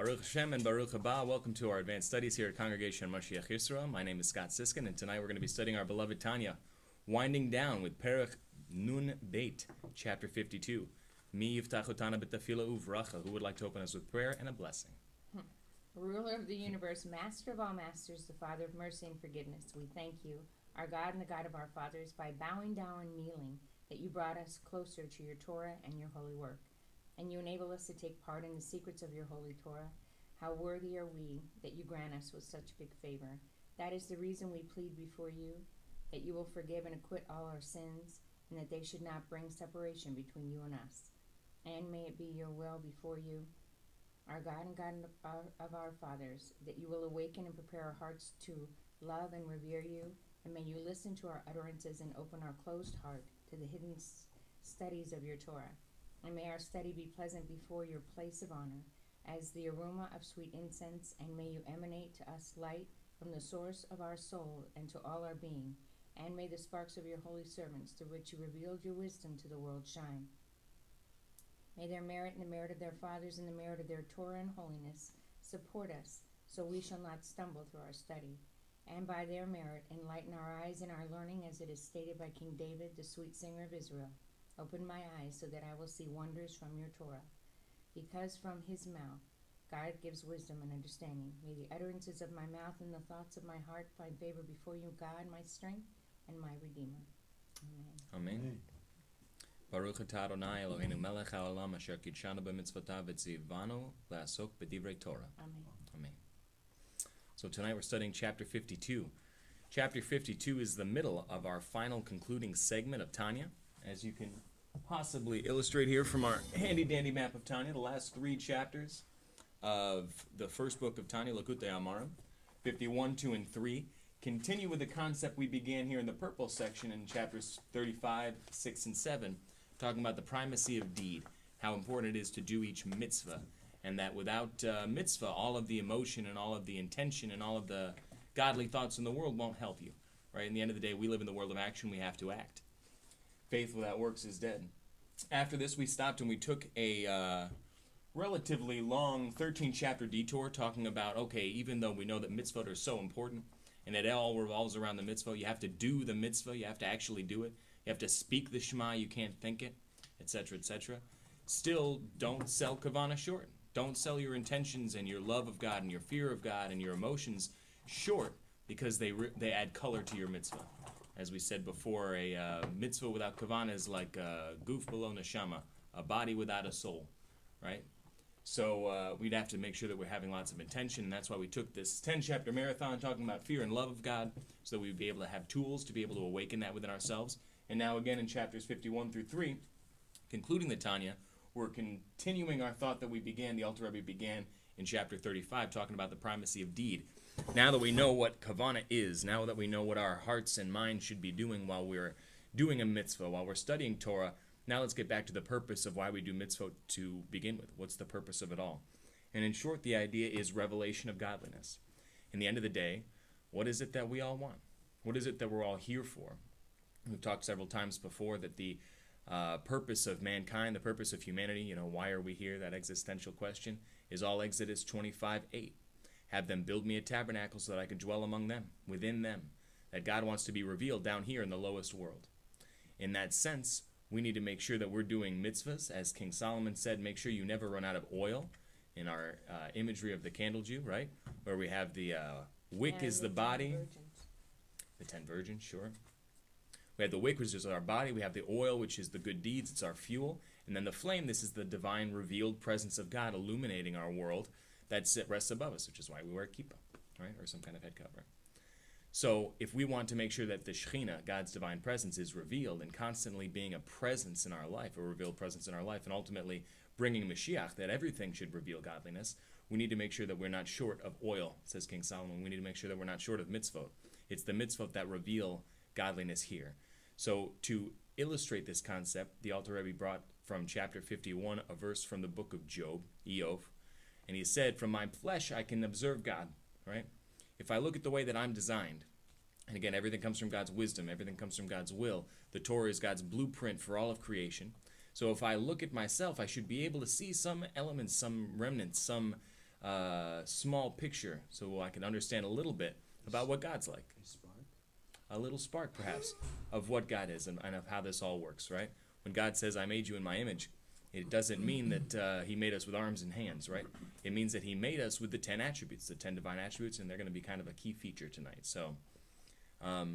Baruch Hashem and Baruch Haba. Welcome to our advanced studies here at Congregation Mashiach Yisrael. My name is Scott Siskin, and tonight we're going to be studying our beloved Tanya, winding down with Perach Nun Beit, chapter 52. Mi yiftach otana b'tefila uvracha. Who would like to open us with prayer and a blessing? Ruler of the universe, master of all masters, the Father of mercy and forgiveness, we thank you, our God and the God of our fathers, by bowing down and kneeling, that you brought us closer to your Torah and your holy work. And you enable us to take part in the secrets of your holy Torah. How worthy are we that you grant us with such big favor. That is the reason we plead before you, that you will forgive and acquit all our sins, and that they should not bring separation between you and us. And may it be your will before you, our God and God of our fathers, that you will awaken and prepare our hearts to love and revere you, and may you listen to our utterances and open our closed heart to the hidden studies of your Torah. And may our study be pleasant before your place of honor, as the aroma of sweet incense, and may you emanate to us light from the source of our soul and to all our being, and may the sparks of your holy servants, through which you revealed your wisdom to the world, shine. May their merit and the merit of their fathers and the merit of their Torah and holiness support us, so we shall not stumble through our study. And by their merit enlighten our eyes in our learning, as it is stated by King David, the sweet singer of Israel. Open my eyes so that I will see wonders from your Torah. Because from his mouth God gives wisdom and understanding. May the utterances of my mouth and the thoughts of my heart find favor before you, God, my strength and my Redeemer. Amen. Amen. Baruch atah Adonai Eloheinu melech haolam asher kidshanu b'mitzvotav v'tzivanu la'asok b'divrei Torah. Amen. Amen. So tonight we're studying chapter 52. Chapter 52 is the middle of our final concluding segment of Tanya. As you can possibly illustrate here from our handy-dandy map of Tanya, the last three chapters of the first book of Tanya, Likutei Amarim, 51, 2, and 3, continue with the concept we began here in the purple section in chapters 35, 6, and 7, talking about the primacy of deed, how important it is to do each mitzvah, and that without mitzvah, all of the emotion and all of the intention and all of the godly thoughts in the world won't help you. Right? In the end of the day, we live in the world of action. We have to act. Faith without works is dead. After this, we stopped and we took a relatively long 13-chapter detour talking about, okay, even though we know that mitzvot are so important and it all revolves around the mitzvah, you have to do the mitzvah, you have to actually do it, you have to speak the Shema, you can't think it, etc., etc. Still, don't sell kavana short. Don't sell your intentions and your love of God and your fear of God and your emotions short, because they add color to your mitzvah. As we said before, a mitzvah without kavanah is like a guf below neshama, a body without a soul, right? So we'd have to make sure that we're having lots of intention, and that's why we took this 10-chapter marathon talking about fear and love of God, so that we'd be able to have tools to be able to awaken that within ourselves. And now again in chapters 51 through 3, concluding the Tanya, we're continuing our thought that we began, the Alter Rebbe began in chapter 35, talking about the primacy of deed. Now that we know what kavanah is, now that we know what our hearts and minds should be doing while we're doing a mitzvah, while we're studying Torah, now let's get back to the purpose of why we do mitzvot to begin with. What's the purpose of it all? And in short, the idea is revelation of godliness. In the end of the day, what is it that we all want? What is it that we're all here for? We've talked several times before that the purpose of mankind, the purpose of humanity, why are we here, that existential question, is all Exodus 25:8. Have them build me a tabernacle so that I could dwell among them, within them. That God wants to be revealed down here in the lowest world. In that sense, we need to make sure that we're doing mitzvahs. As King Solomon said, make sure you never run out of oil, in our imagery of the candle Jew, right? Where we have the wick is the body. The 10 virgins, sure. We have the wick, which is our body. We have the oil, which is the good deeds. It's our fuel. And then the flame, this is the divine revealed presence of God illuminating our world that rests above us, which is why we wear kippah, right, or some kind of head covering. So if we want to make sure that the Shekhinah, God's divine presence, is revealed and constantly being a presence in our life, a revealed presence in our life, and ultimately bringing Mashiach, that everything should reveal godliness, we need to make sure that we're not short of oil, says King Solomon. We need to make sure that we're not short of mitzvot. It's the mitzvot that reveal godliness here. So to illustrate this concept, the Alter Rebbe brought from chapter 51 a verse from the book of Job, Eov, and he said, from my flesh I can observe God, right? If I look at the way that I'm designed, and again, everything comes from God's wisdom, everything comes from God's will. The Torah is God's blueprint for all of creation. So if I look at myself, I should be able to see some elements, some remnants, some small picture so I can understand a little bit about what God's like. A little spark, perhaps, of what God is and of how this all works, right? When God says, I made you in my image, it doesn't mean that he made us with arms and hands, right? It means that he made us with the 10 attributes, the 10 divine attributes, and they're going to be kind of a key feature tonight. So I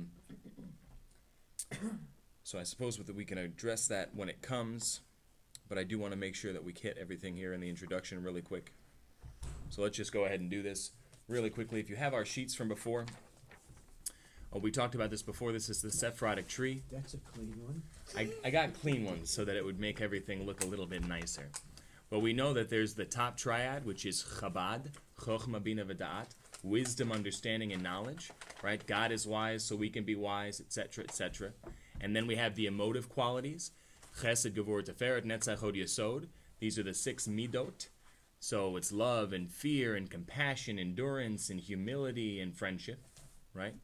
suppose that we can address that when it comes, but I do want to make sure that we hit everything here in the introduction really quick. So let's just go ahead and do this really quickly. If you have our sheets from before, we talked about this before. This is the Sephardic tree. That's a clean one. I got clean ones so that it would make everything look a little bit nicer. But we know that there's the top triad, which is Chabad, Chochma, Bina, V'da'at, wisdom, understanding, and knowledge, right? God is wise, so we can be wise, etc., etc. And then we have the emotive qualities, Chesed, Gevur, Teferet, Netzach, Hod, Yesod. These are the 6 midot. So it's love and fear and compassion, endurance and humility and friendship, right?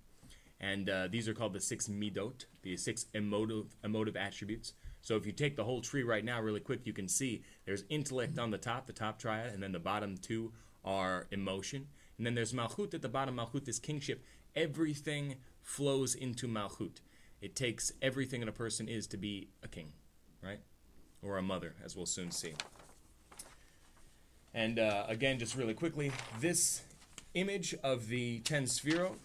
And these are called the 6 midot, the 6 emotive attributes. So if you take the whole tree right now really quick, you can see there's intellect on the top triad, and then the bottom 2 are emotion. And then there's malchut at the bottom. Malchut is kingship. Everything flows into malchut. It takes everything that a person is to be a king, right? Or a mother, as we'll soon see. And again, just really quickly, this image of the 10 sefirot,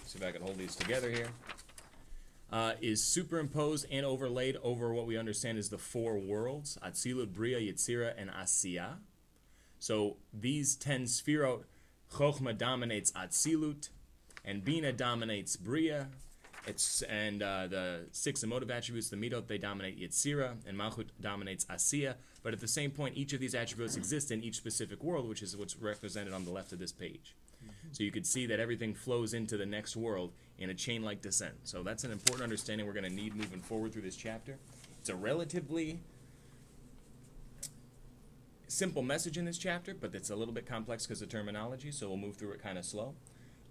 see if I can hold these together here, is superimposed and overlaid over what we understand is the 4 worlds, Atzilut, Bria, Yetzira, and Asiya. So these 10 sefirot, Chochma dominates Atzilut, and Bina dominates Bria, and the 6 emotive attributes, the midot, they dominate Yetzira, and Malchut dominates Asiya. But at the same point, each of these attributes exist in each specific world, which is what's represented on the left of this page. So you can see that everything flows into the next world in a chain-like descent. So that's an important understanding we're going to need moving forward through this chapter. It's a relatively simple message in this chapter, but it's a little bit complex because of terminology, so we'll move through it kind of slow.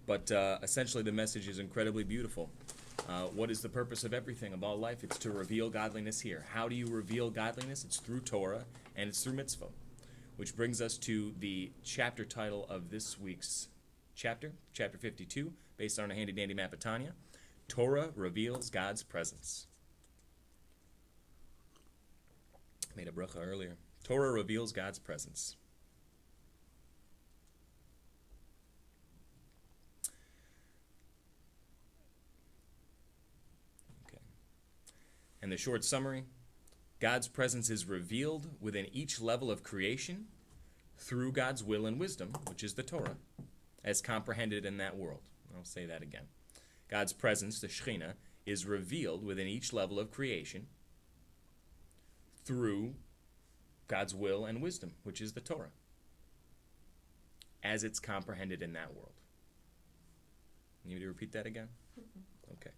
But essentially the message is incredibly beautiful. What is the purpose of everything, of all life? It's to reveal godliness here. How do you reveal godliness? It's through Torah, and it's through mitzvah. Which brings us to the chapter title of this week's chapter 52, based on a handy-dandy map of Tanya. Torah reveals God's presence. Made a bracha earlier. Torah reveals God's presence. Okay. And the short summary, God's presence is revealed within each level of creation through God's will and wisdom, which is the Torah, as comprehended in that world. I'll say that again. God's presence, the Shekhinah, is revealed within each level of creation through God's will and wisdom, which is the Torah, as it's comprehended in that world. You need me to repeat that again? Okay.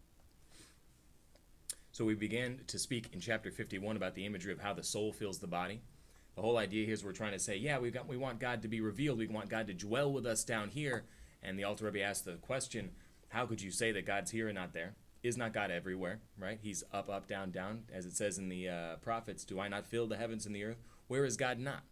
So we began to speak in chapter 51 about the imagery of how the soul fills the body. The whole idea here is we're trying to say, yeah, we want God to be revealed. We want God to dwell with us down here. And the Alter Rebbe asked the question, how could you say that God's here and not there? Is not God everywhere, right? He's up, up, down, down. As it says in the prophets, do I not fill the heavens and the earth? Where is God not?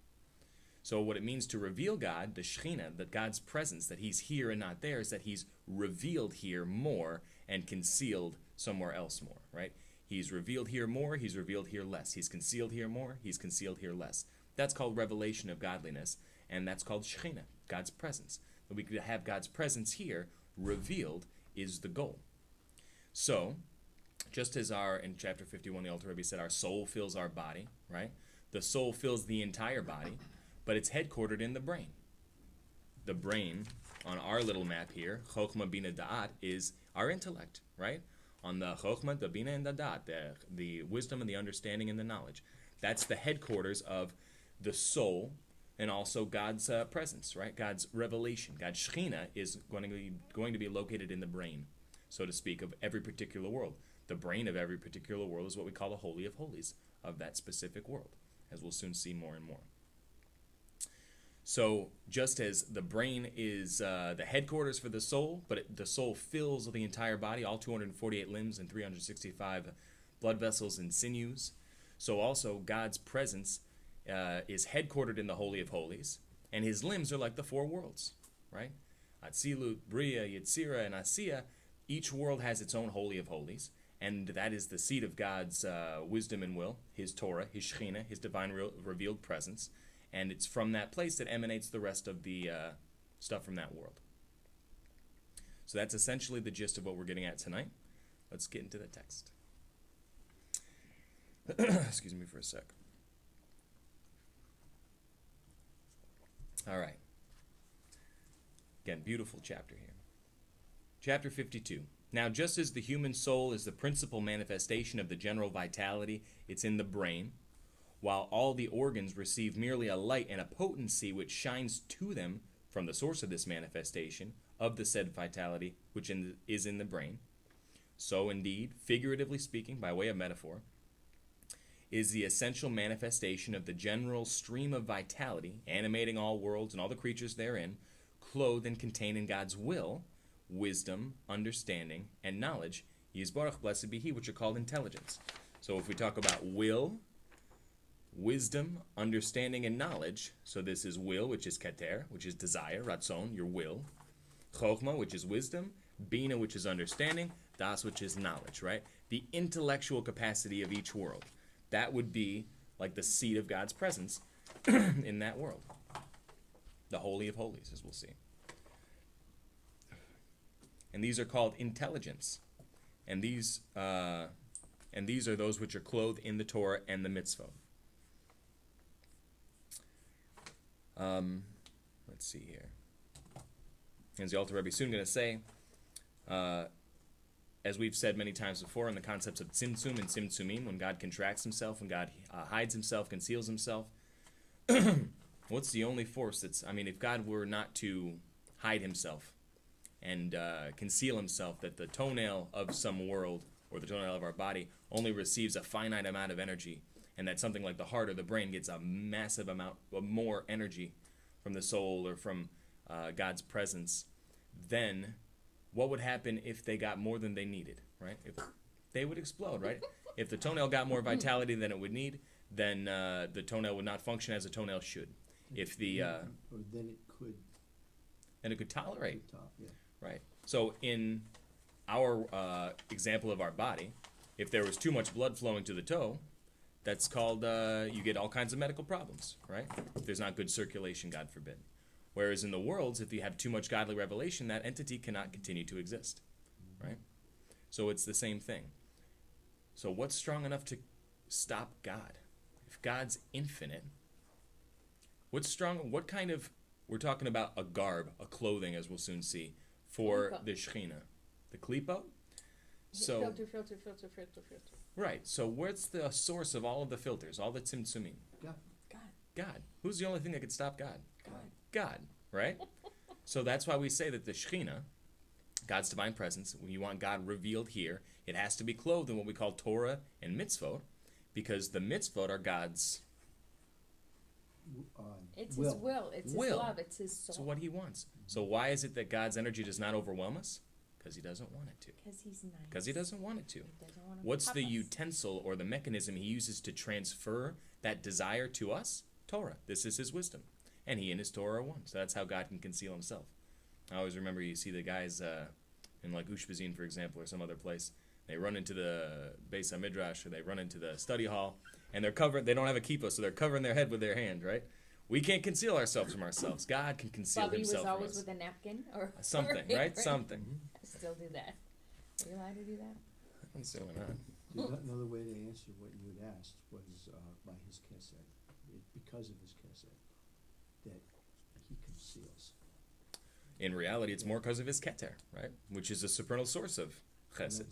So what it means to reveal God, the Shekhinah, that God's presence, that he's here and not there, is that he's revealed here more and concealed somewhere else more, right? He's revealed here more, he's revealed here less. He's concealed here more, he's concealed here less. That's called revelation of godliness, and that's called Shekhinah, God's presence. That we could have God's presence here, revealed, is the goal. So, just as in chapter 51, the Alter Rebbe said, our soul fills our body, right? The soul fills the entire body, but it's headquartered in the brain. The brain, on our little map here, Chochma, Bina, Da'at, is our intellect, right? On the Chochma, the Bina, and the Da'at, the wisdom and the understanding and the knowledge. That's the headquarters of the soul, and also God's presence, right? God's revelation. God's Shekhinah is going to be located in the brain, so to speak, of every particular world. The brain of every particular world is what we call the Holy of Holies of that specific world, as we'll soon see more and more. So just as the brain is the headquarters for the soul, but the soul fills the entire body, all 248 limbs and 365 blood vessels and sinews, so also God's presence is headquartered in the Holy of Holies, And his limbs are like the four worlds, right? Atzilut, Bria, Yetzira, and Asiya. Each world has its own holy of holies, and that is the seat of God's wisdom and will, his Torah, his Shekhinah, his divine revealed presence, and it's from that place that emanates the rest of the stuff from that world. So that's essentially the gist of what we're getting at tonight. Let's get into the text. Excuse me for a sec. All right. Again, beautiful chapter here. Chapter 52. Now, just as the human soul is the principal manifestation of the general vitality, it's in the brain, while all the organs receive merely a light and a potency which shines to them from the source of this manifestation of the said vitality, which is in the brain. So, indeed, figuratively speaking, by way of metaphor, is the essential manifestation of the general stream of vitality, animating all worlds and all the creatures therein, clothed and contained in God's will, wisdom, understanding, and knowledge, Yisbarach, blessed be He, which are called intelligence. So if we talk about will, wisdom, understanding, and knowledge, so this is will, which is keter, which is desire, ratzon, your will, chokhmah, which is wisdom, bina, which is understanding, das, which is knowledge, right? The intellectual capacity of each world. That would be like the seat of God's presence in that world. The Holy of Holies, as we'll see. And these are called intelligence. And these are those which are clothed in the Torah and the mitzvot. Let's see here. As the Alter Rebbe is soon going to say, as we've said many times before in the concepts of tzimtzum and tzimtzumim, when God contracts himself, when God hides himself, conceals himself, what's the only force that's, if God were not to hide himself and conceal himself, that the toenail of some world or the toenail of our body only receives a finite amount of energy, and that something like the heart or the brain gets a massive amount of more energy from the soul or from God's presence, then what would happen if they got more than they needed, right? If they would explode, right? If the toenail got more vitality than it would need, then the toenail would not function as a toenail should. If the or then it could tolerate, yeah. right? So in our example of our body, if there was too much blood flowing to the toe, that's called you get all kinds of medical problems, right? If there's not good circulation, God forbid. Whereas in the worlds, if you have too much godly revelation, that entity cannot continue to exist, right? So it's the same thing. So what's strong enough to stop God? If God's infinite, what's strong? What kind of, we're talking about a garb, a clothing, as we'll soon see, for the Shekhinah. The klipo? So, Filter. right. So what's the source of all of the filters, all the tzimtzumim? God. Who's the only thing that could stop God? God, right? So that's why we say that the Shekhinah, God's divine presence, when you want God revealed here, it has to be clothed in what we call Torah and mitzvot, because the mitzvot are God's It's will. his will. It's his Will. love. It's his soul. So what he wants. So why is it that God's energy does not overwhelm us? Because he doesn't want it to. Because he's nice. Because he doesn't want it to. He doesn't want to What's pop the us. utensil or the mechanism he uses to transfer that desire to us? Torah. This is his wisdom. And he and his Torah are one. So that's how God can conceal himself. I always remember you see the guys in like Ushpizin, for example, or some other place. They run into the Beis HaMidrash, or they run into the study hall, and they're covered. They don't have a kippah, so they're covering their head with their hand, right? We can't conceal ourselves from ourselves. God can conceal Bobby himself was always from us. with a napkin or Something, right? Something. I still do that. Are you allowed to do that? What's going on? Another way to answer what you had asked was by his chesed. Because of his chesed, that he conceals. In reality, it's more because of his keter, right? Which is a supernal source of chesed.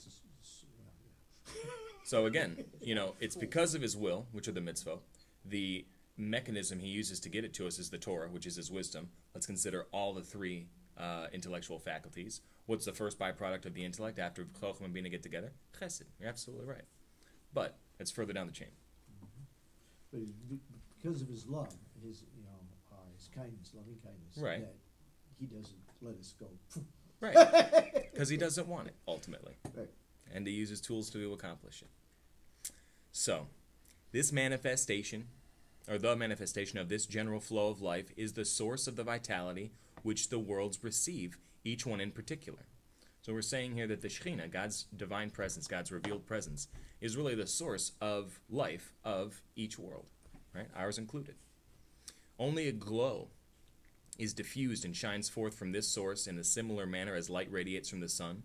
So again, it's because of his will, which are the mitzvot. The mechanism he uses to get it to us is the Torah, which is his wisdom. Let's consider all the three intellectual faculties. What's the first byproduct of the intellect after Chochmah and Bina get together? Chesed. You're absolutely right. But it's further down the chain. But because of his love, his kindness, loving kindness, Right. that he doesn't let us go. Right. Because he doesn't want it, ultimately. Right. And he uses tools to accomplish it. So, this manifestation or the manifestation of this general flow of life is the source of the vitality which the worlds receive, each one in particular. So we're saying here that the Shekhinah, God's divine presence, God's revealed presence, is really the source of life of each world, right? Ours included. Only a glow is diffused and shines forth from this source in a similar manner as light radiates from the sun,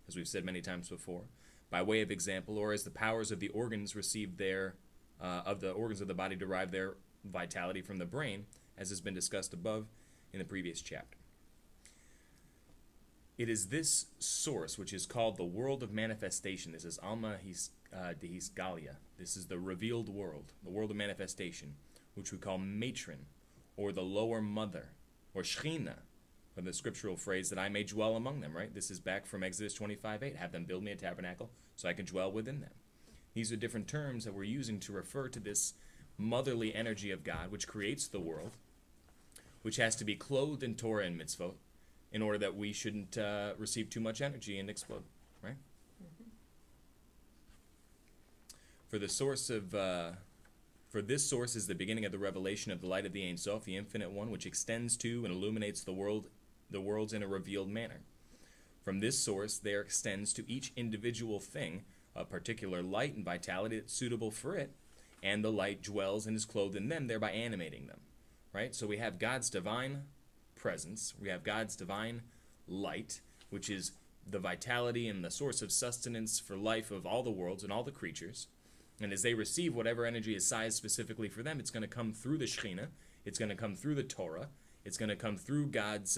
as we've said many times before, by way of example, or as the powers of the organs receive their, of the organs of the body derive their vitality from the brain, as has been discussed above in the previous chapter. It is this source which is called the world of manifestation. This is Alma Dehisgalia. This is the revealed world, the world of manifestation, which we call matron, or the lower mother, or Shekhinah, from the scriptural phrase that I may dwell among them, right? This is back from Exodus 25:8. Have them build me a tabernacle so I can dwell within them. These are different terms that we're using to refer to this motherly energy of God, which creates the world, which has to be clothed in Torah and mitzvot, in order that we shouldn't receive too much energy and explode, right? Mm-hmm. For this source is the beginning of the revelation of the light of the Ein Sof, the infinite one, which extends to and illuminates the worlds in a revealed manner. From this source, there extends to each individual thing a particular light and vitality that's suitable for it, and the light dwells and is clothed in them, thereby animating them, right? So we have God's divine presence, we have God's divine light, which is the vitality and the source of sustenance for life of all the worlds and all the creatures. And as they receive whatever energy is sized specifically for them, it's going to come through the Shekhinah, it's going to come through the Torah, it's going to come through God's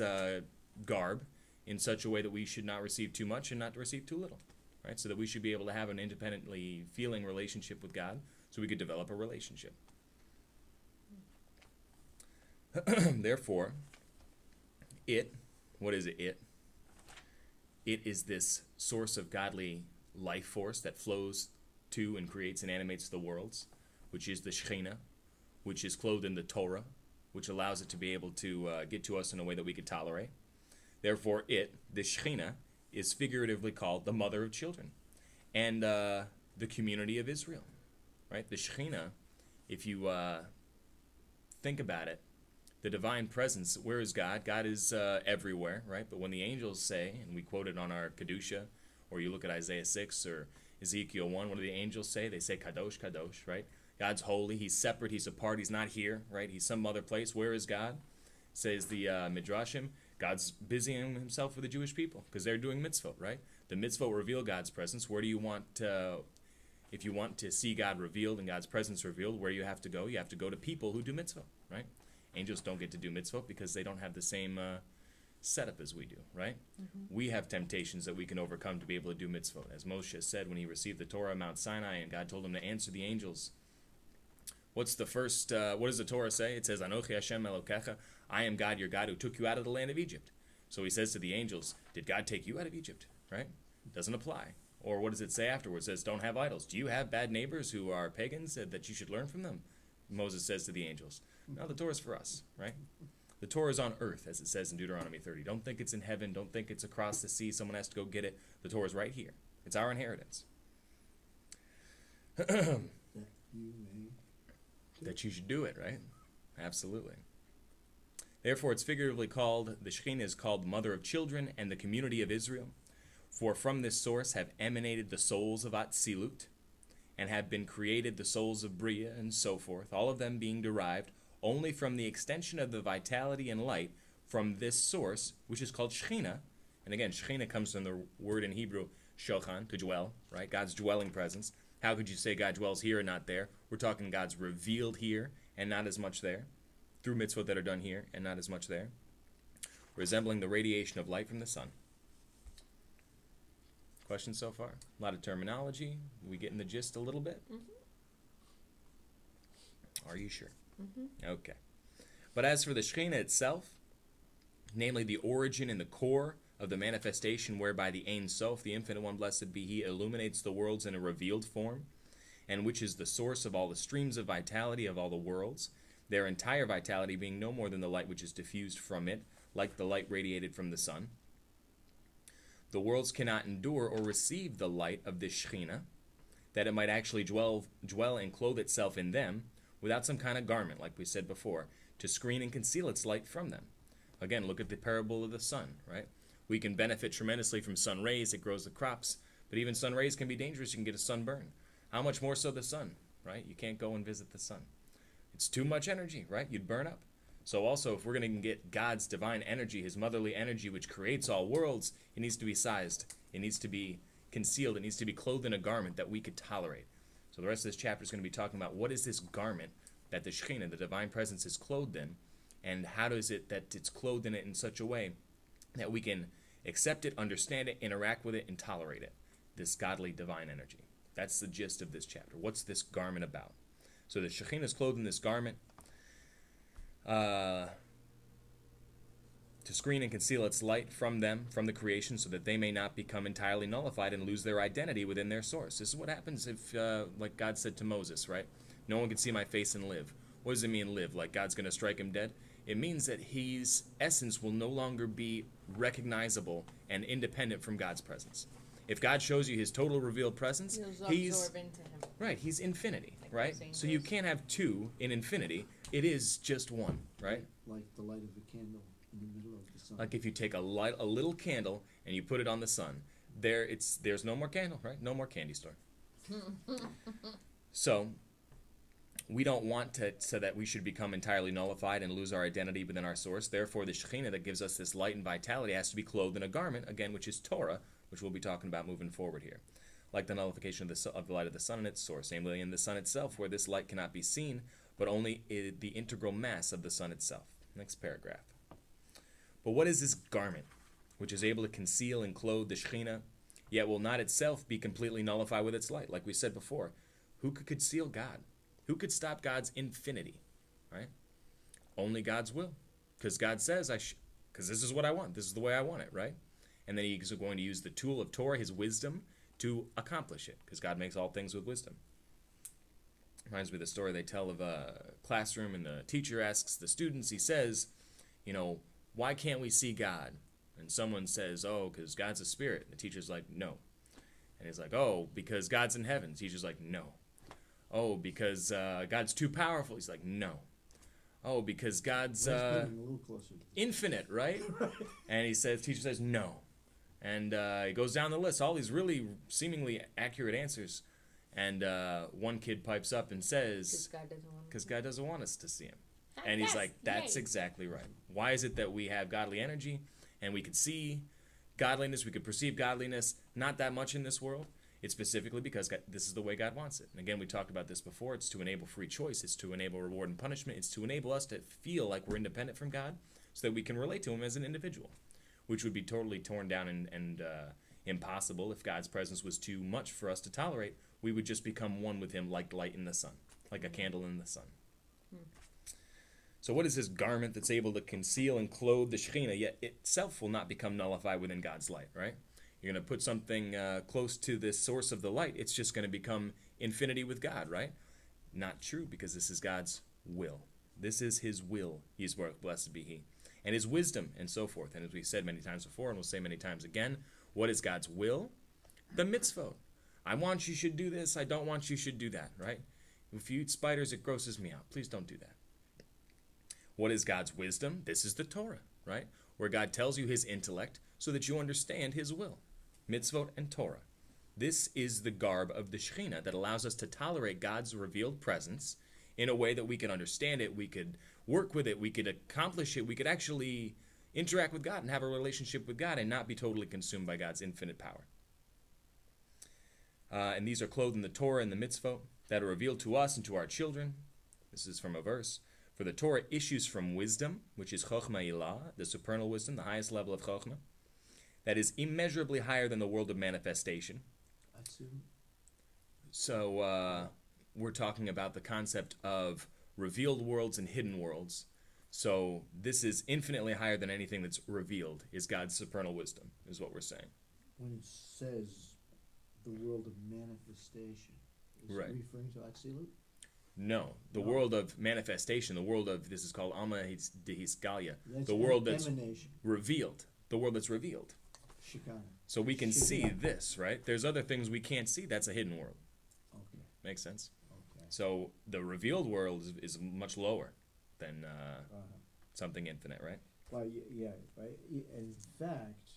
garb in such a way that we should not receive too much and not receive too little, right? So that we should be able to have an independently feeling relationship with God, so we could develop a relationship. Therefore, what is it? It is this source of godly life force that flows to and creates and animates the worlds, which is the Shekhinah, which is clothed in the Torah, which allows it to be able to get to us in a way that we could tolerate. Therefore, the Shekhinah, is figuratively called the mother of children and the community of Israel, right? The Shekhinah, if you think about it, the divine presence, where is God? God is everywhere, right? But when the angels say, and we quote it on our Kedusha, or you look at Isaiah 6 or Ezekiel 1, what do the angels say? They say, Kadosh, Kadosh, right? God's holy, he's separate, he's apart, he's not here, right? He's some other place. Where is God? Says the Midrashim, God's busying himself with the Jewish people because they're doing mitzvot, right? The mitzvot reveal God's presence. Where do you want if you want to see God revealed and God's presence revealed, where you have to go? You have to go to people who do mitzvot, right? Angels don't get to do mitzvot because they don't have the same setup as we do, right? Mm-hmm. We have temptations that we can overcome to be able to do mitzvot. As Moshe said when he received the Torah on Mount Sinai and God told him to answer the angels. What's the first, what does the Torah say? It says, Anochi Hashem Elokecha, I am God, your God, who took you out of the land of Egypt. So he says to the angels, did God take you out of Egypt, right? Doesn't apply. Or what does it say afterwards? It says, don't have idols. Do you have bad neighbors who are pagans that you should learn from them? Moses says to the angels. No, the Torah is for us, right? The Torah is on earth, as it says in Deuteronomy 30. Don't think it's in heaven. Don't think it's across the sea. Someone has to go get it. The Torah is right here. It's our inheritance. That you should do it, right? Absolutely. Therefore, it's figuratively called, the Shekhinah is called Mother of Children and the community of Israel. For from this source have emanated the souls of Atzilut, and have been created the souls of Bria, and so forth, all of them being derived only from the extension of the vitality and light from this source, which is called Shekhinah. And again, Shekhinah comes from the word in Hebrew, shochan, to dwell, right? God's dwelling presence. How could you say God dwells here and not there? We're talking God's revealed here and not as much there, through mitzvot that are done here and not as much there, resembling the radiation of light from the sun. Questions so far? A lot of terminology. We getting the gist a little bit? Mm-hmm. Are you sure? Mm-hmm. Okay. But as for the Shekhinah itself, namely the origin and the core of the manifestation whereby the Ein Sof, the Infinite One, blessed be He, illuminates the worlds in a revealed form, and which is the source of all the streams of vitality of all the worlds, their entire vitality being no more than the light which is diffused from it, like the light radiated from the sun. The worlds cannot endure or receive the light of this Shekhinah, that it might actually dwell and clothe itself in them, without some kind of garment, like we said before, to screen and conceal its light from them. Again, look at the parable of the sun, right? We can benefit tremendously from sun rays. It grows the crops. But even sun rays can be dangerous. You can get a sunburn. How much more so the sun, right? You can't go and visit the sun. It's too much energy, right? You'd burn up. So also, if we're going to get God's divine energy, his motherly energy, which creates all worlds, it needs to be sized. It needs to be concealed. It needs to be clothed in a garment that we could tolerate. So the rest of this chapter is going to be talking about what is this garment that the Shekhinah, the divine presence, is clothed in, and how does it that it's clothed in it in such a way that we can accept it, understand it, interact with it, and tolerate it. This godly divine energy. That's the gist of this chapter. What's this garment about? So the Shekhinah is clothed in this garment to screen and conceal its light from them, from the creation, so that they may not become entirely nullified and lose their identity within their source. This is what happens if, like God said to Moses, right? No one can see my face and live. What does it mean, live? Like God's going to strike him dead? It means that his essence will no longer be recognizable and independent from God's presence. If God shows you his total revealed presence, he's absorb into him. Right, he's infinity, Like right? those So you angels. can't have two in infinity. It is just one, right? Like the light of a candle in the middle of the sun. Like if you take a little candle and you put it on the sun, there's no more candle, right? No more candy store. So we don't want to, so that we should become entirely nullified and lose our identity within our source. Therefore, the Shekhinah that gives us this light and vitality has to be clothed in a garment, again, which is Torah, which we'll be talking about moving forward here. Like the nullification of the light of the sun and its source, namely in the sun itself, where this light cannot be seen, but only the integral mass of the sun itself. Next paragraph. But what is this garment, which is able to conceal and clothe the Shekhinah, yet will not itself be completely nullified with its light? Like we said before, who could conceal God? Who could stop God's infinity, right? Only God's will. Because God says, because this is what I want. This is the way I want it, right? And then he's going to use the tool of Torah, his wisdom, to accomplish it. Because God makes all things with wisdom. Reminds me of the story they tell of a classroom, and the teacher asks the students, he says, why can't we see God? And someone says, oh, because God's a spirit. The teacher's like, no. And he's like, oh, because God's in heaven. The teacher's like, no. Oh, because God's too powerful. He's like, no. Oh, because God's Let's bring it a little closer. infinite, right? And teacher says, no. And he goes down the list, all these really seemingly accurate answers. And one kid pipes up and says, because God doesn't want us to see him. And he's like, that's exactly right. Why is it that we have godly energy and we could see godliness, we could perceive godliness, not that much in this world? It's specifically because this is the way God wants it. And again, we talked about this before. It's to enable free choice. It's to enable reward and punishment. It's to enable us to feel like we're independent from God so that we can relate to him as an individual, which would be totally torn down and impossible if God's presence was too much for us to tolerate. We would just become one with him like light in the sun, like a candle in the sun. So what is this garment that's able to conceal and clothe the Shekhinah, yet itself will not become nullified within God's light, right? You're going to put something close to this source of the light, it's just going to become infinity with God, right? Not true, because this is God's will. This is his will. He's blessed be he. And his wisdom, and so forth. And as we said many times before, and we'll say many times again, what is God's will? The mitzvot. I want you should do this. I don't want you should do that, right? If you eat spiders, it grosses me out. Please don't do that. What is God's wisdom? This is the Torah, right? Where God tells you his intellect so that you understand his will. Mitzvot and Torah. This is the garb of the Shekhinah that allows us to tolerate God's revealed presence in a way that we can understand it, we could work with it, we could accomplish it, we could actually interact with God and have a relationship with God and not be totally consumed by God's infinite power. And these are clothed in the Torah and the mitzvot that are revealed to us and to our children. This is from a verse. For the Torah issues from wisdom, which is Chokhmah Ilah, the supernal wisdom, the highest level of Chokhmah, that is immeasurably higher than the world of manifestation. So we're talking about the concept of revealed worlds and hidden worlds. So this is infinitely higher than anything that's revealed, is God's supernal wisdom, is what we're saying. When it says the world of manifestation, is Right. it referring to Atzilut? No, the world of manifestation, the world of, this is called Alma Hisgalia, That's the world that's emanation, revealed, the world that's revealed. Shekinah. So we can see Shekinah. this, right? There's other things we can't see, that's a hidden world. Okay, Makes sense? okay. So the revealed world is much lower than Uh-huh. something infinite, right? Well, yeah, right. In fact,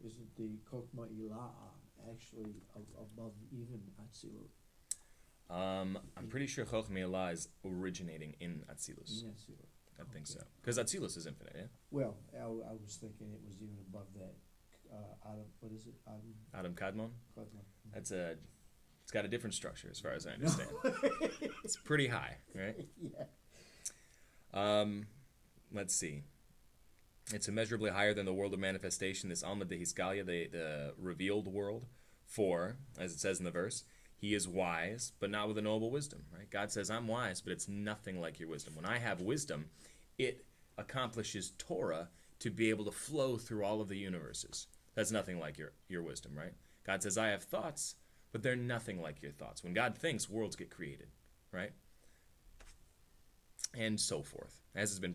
isn't the Kokma Ila'a actually above even Atzilut? I'm pretty sure Chochmei Allah is originating in Atzilus. In Atzilut. I think Okay. so. Because Atzilus is infinite, yeah? Well, I was thinking it was even above that. Adam, what is it? Adam Kadmon? Kodma. It's got a different structure as far as I understand. It's pretty high, right? Yeah. Let's see. It's immeasurably higher than the world of manifestation, this Alma de Hiskalia, the revealed world. For, as it says in the verse, he is wise, but not with a knowable wisdom, right? God says, I'm wise, but it's nothing like your wisdom. When I have wisdom, it accomplishes Torah to be able to flow through all of the universes. That's nothing like your wisdom, right? God says, I have thoughts, but they're nothing like your thoughts. When God thinks, worlds get created, right? And so forth. As has been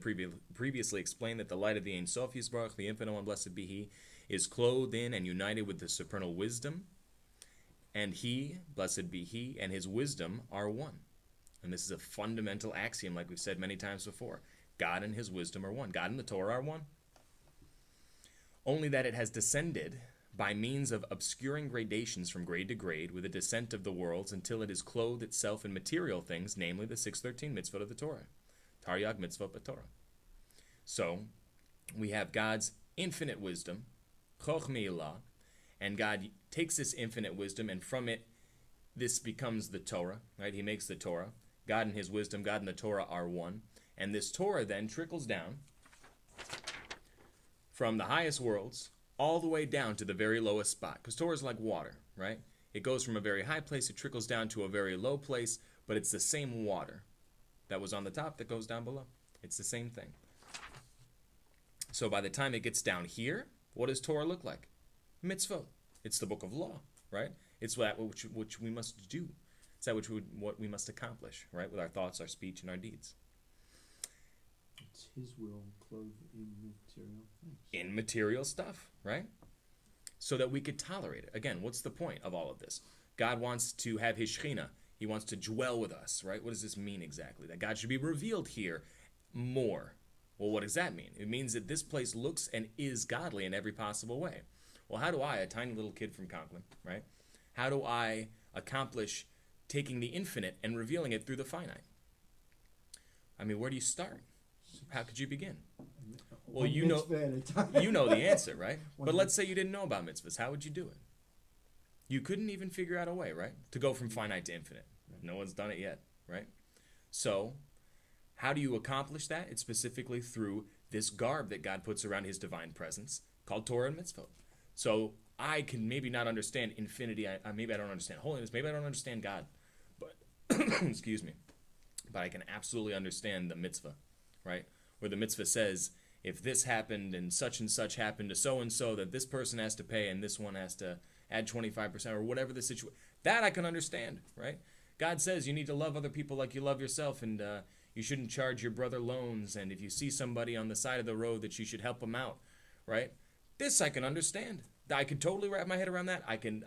previously explained, that the light of the Ein Sof Yisbarach, the infinite one, blessed be He, is clothed in and united with the supernal wisdom, and He, blessed be He, and His wisdom are one. And this is a fundamental axiom, like we've said many times before. God and His wisdom are one. God and the Torah are one. Only that it has descended by means of obscuring gradations from grade to grade with the descent of the worlds until it is clothed itself in material things, namely the 613 mitzvot of the Torah. Taryag mitzvot b'Torah. So, we have God's infinite wisdom, Chochmei Ilah, and God takes this infinite wisdom, and from it, this becomes the Torah, right? He makes the Torah. God and His wisdom, God and the Torah are one. And this Torah then trickles down from the highest worlds all the way down to the very lowest spot. Because Torah is like water, right? It goes from a very high place, it trickles down to a very low place, but it's the same water that was on the top that goes down below. It's the same thing. So by the time it gets down here, what does Torah look like? Mitzvot. It's the book of law, right? It's that which we must do. It's that what we must accomplish, right? With our thoughts, our speech, and our deeds. It's His will clothed in material things. In material stuff, right? So that we could tolerate it. Again, what's the point of all of this? God wants to have His Shekhinah. He wants to dwell with us, right? What does this mean exactly? That God should be revealed here more. Well, what does that mean? It means that this place looks and is godly in every possible way. Well, how do I, a tiny little kid from Conklin, right? How do I accomplish taking the infinite and revealing it through the finite? I mean, where do you start? How could you begin? Well, One you know mitzvah at a time. you know the answer, right? But let's say you didn't know about mitzvahs. How would you do it? You couldn't even figure out a way, right? To go from finite to infinite. No one's done it yet, right? So, how do you accomplish that? It's specifically through this garb that God puts around His divine presence called Torah and mitzvot. So, I can maybe not understand infinity. Maybe I don't understand holiness. Maybe I don't understand God. But, excuse me. But I can absolutely understand the mitzvah, right? Where the mitzvah says, if this happened and such happened to so-and-so, that this person has to pay and this one has to add 25% or whatever the situation. That I can understand, right? God says you need to love other people like you love yourself, and you shouldn't charge your brother loans, and if you see somebody on the side of the road that you should help them out, right? This I can understand. I can totally wrap my head around that. I can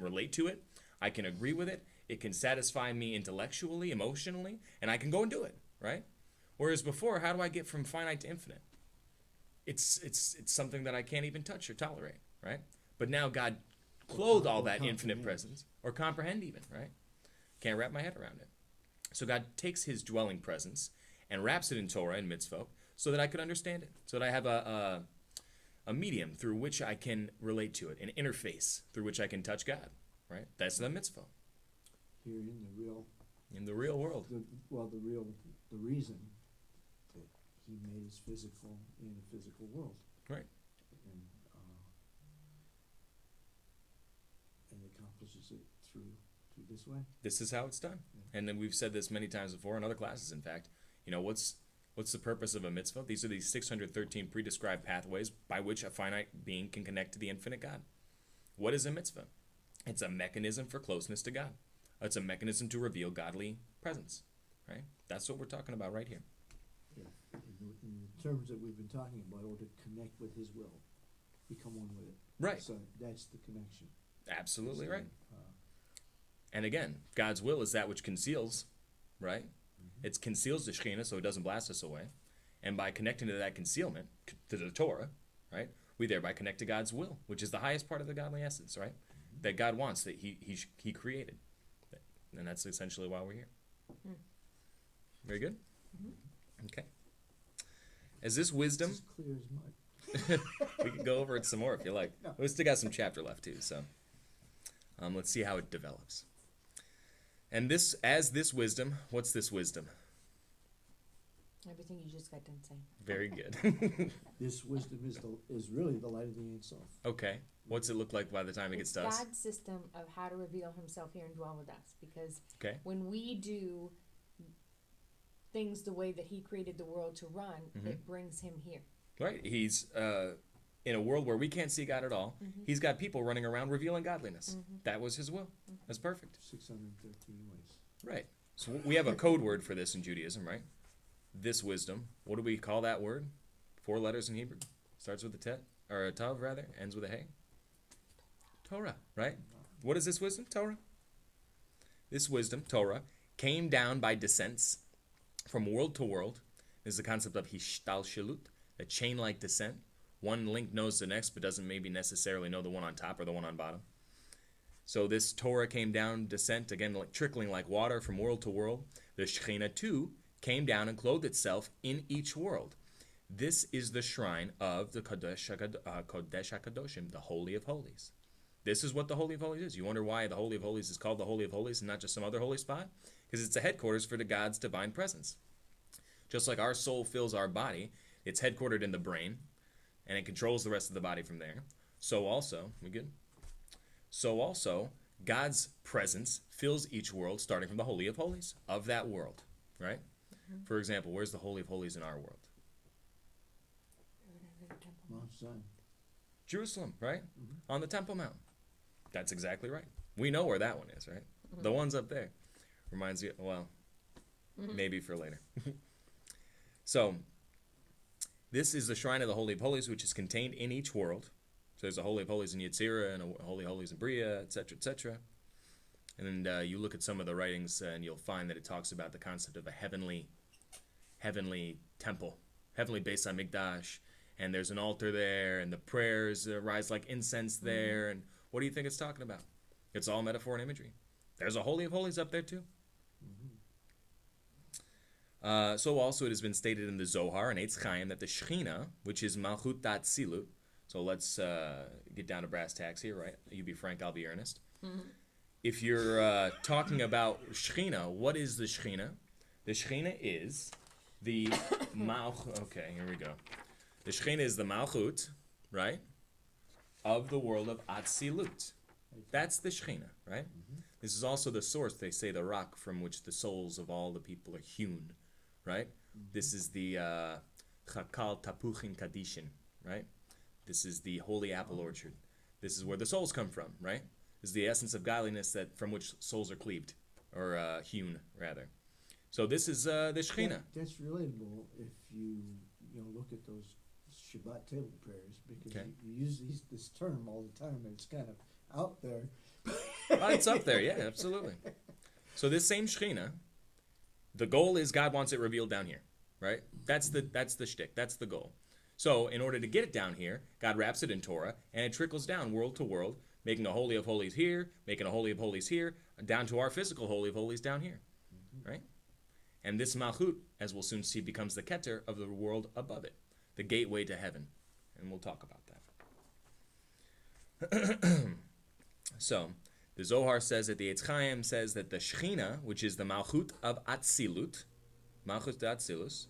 relate to it. I can agree with it. It can satisfy me intellectually, emotionally, and I can go and do it, right? Whereas before, how do I get from finite to infinite? It's something that I can't even touch or tolerate, right? But now God clothed all that infinite presence, or comprehend even, right? Can't wrap my head around it. So God takes His dwelling presence and wraps it in Torah and mitzvot so that I could understand it, so that I have a medium through which I can relate to it, an interface through which I can touch God, right? That's the mitzvah. Here In the real world. The reason that He made us physical in a physical world. Right. And accomplishes it through this way. This is how it's done. Yeah. And then we've said this many times before in other classes, in fact. You know, what's the purpose of a mitzvah? These are these 613 pre-described pathways by which a finite being can connect to the infinite God. What is a mitzvah? It's a mechanism for closeness to God. It's a mechanism to reveal godly presence, right? That's what we're talking about right here. Yeah. In the terms that we've been talking about, or to connect with His will, become one with it. Right. So that's the connection. Absolutely So, right. And again, God's will is that which conceals, right? It conceals the Shekhinah so it doesn't blast us away. And by connecting to that concealment, to the Torah, right, we thereby connect to God's will, which is the highest part of the godly essence, right? That God wants, that he created. And that's essentially why we're here. Very good? Okay. As this wisdom... It's as clear as mud. We can go over it some more if you like. We still got some chapter left too, so let's see how it develops. And as this wisdom, what's this wisdom? Everything you just got done saying. Very good. This wisdom is really the light of the Ein Sof. Okay. What's it look like by the time it gets to us? God's system of how to reveal himself here and dwell with us. Because Okay. when we do things the way that he created the world to run, it brings him here. Right. He's in a world where we can't see God at all. He's got people running around revealing godliness. That was his will. That's perfect. 613 ways. Right. So we have a code word for this in Judaism, right? This wisdom. What do we call that word? 4 letters in Hebrew. Starts with a tet, or a tav rather, ends with a hey. Torah, right? What is this wisdom? Torah. This wisdom, Torah, came down by descents from world to world. This is the concept of hishtalshelut, a chain-like descent. One link knows the next, but doesn't maybe necessarily know the one on top or the one on bottom. So this Torah came down, descent, again, like trickling like water from world to world. The Shekhinah, too, came down and clothed itself in each world. This is the shrine of the Kodesh HaKadoshim, the Holy of Holies. This is what the Holy of Holies is. You wonder why the Holy of Holies is called the Holy of Holies and not just some other holy spot? Because it's the headquarters for the God's divine presence. Just like our soul fills our body, it's headquartered in the brain, and it controls the rest of the body from there. So also, we good? So also, God's presence fills each world, starting from the Holy of Holies of that world, right? For example, where's the Holy of Holies in our world? Mount Zion. Jerusalem, right? On the Temple Mount. That's exactly right. We know where that one is, right? The one's up there. Reminds you, well, maybe for later. So, this is the shrine of the Holy of Holies, which is contained in each world. So there's a Holy of Holies in Yetzirah and a Holy of Holies in Bria, etc., etc. And you look at some of the writings and you'll find that it talks about the concept of a heavenly temple, heavenly Beis HaMikdash, and there's an altar there, and the prayers rise like incense there, and what do you think it's talking about? It's all metaphor and imagery. There's a Holy of Holies up there too. So also it has been stated in the Zohar and Eitz Chaim that the Shekhinah, which is Malchut Datzilut, so let's get down to brass tacks here, right? You be frank, I'll be earnest. If you're talking about Shekhinah, what is the Shekhinah? The Shekhinah is the Malchut. Okay, here we go. The Shekhinah is the Malchut, right, of the world of Atzilut. That's the Shekhinah, right? This is also the source, they say, the rock from which the souls of all the people are hewn, right? This is the Chakal Tapuchin Kadishin, right? This is the holy apple orchard. This is where the souls come from, right? This is the essence of godliness that from which souls are cleaved, or hewn, rather. So this is the Shekhinah. That's relatable if you look at those Shabbat table prayers, because you use this term all the time, and it's kind of out there. It's up there, yeah, absolutely. So this same Shekhinah, the goal is God wants it revealed down here, right? That's the shtick. That's the goal. So in order to get it down here, God wraps it in Torah, and it trickles down world to world, making a Holy of Holies here, making a Holy of Holies here, down to our physical Holy of Holies down here, right? And this Malchut, as we'll soon see, becomes the Keter of the world above it, the gateway to heaven. And we'll talk about that. So, the Zohar says that the Eitz Chaim says that the Shekhinah, which is the Malchut of Atzilut, Malchut Atzilus,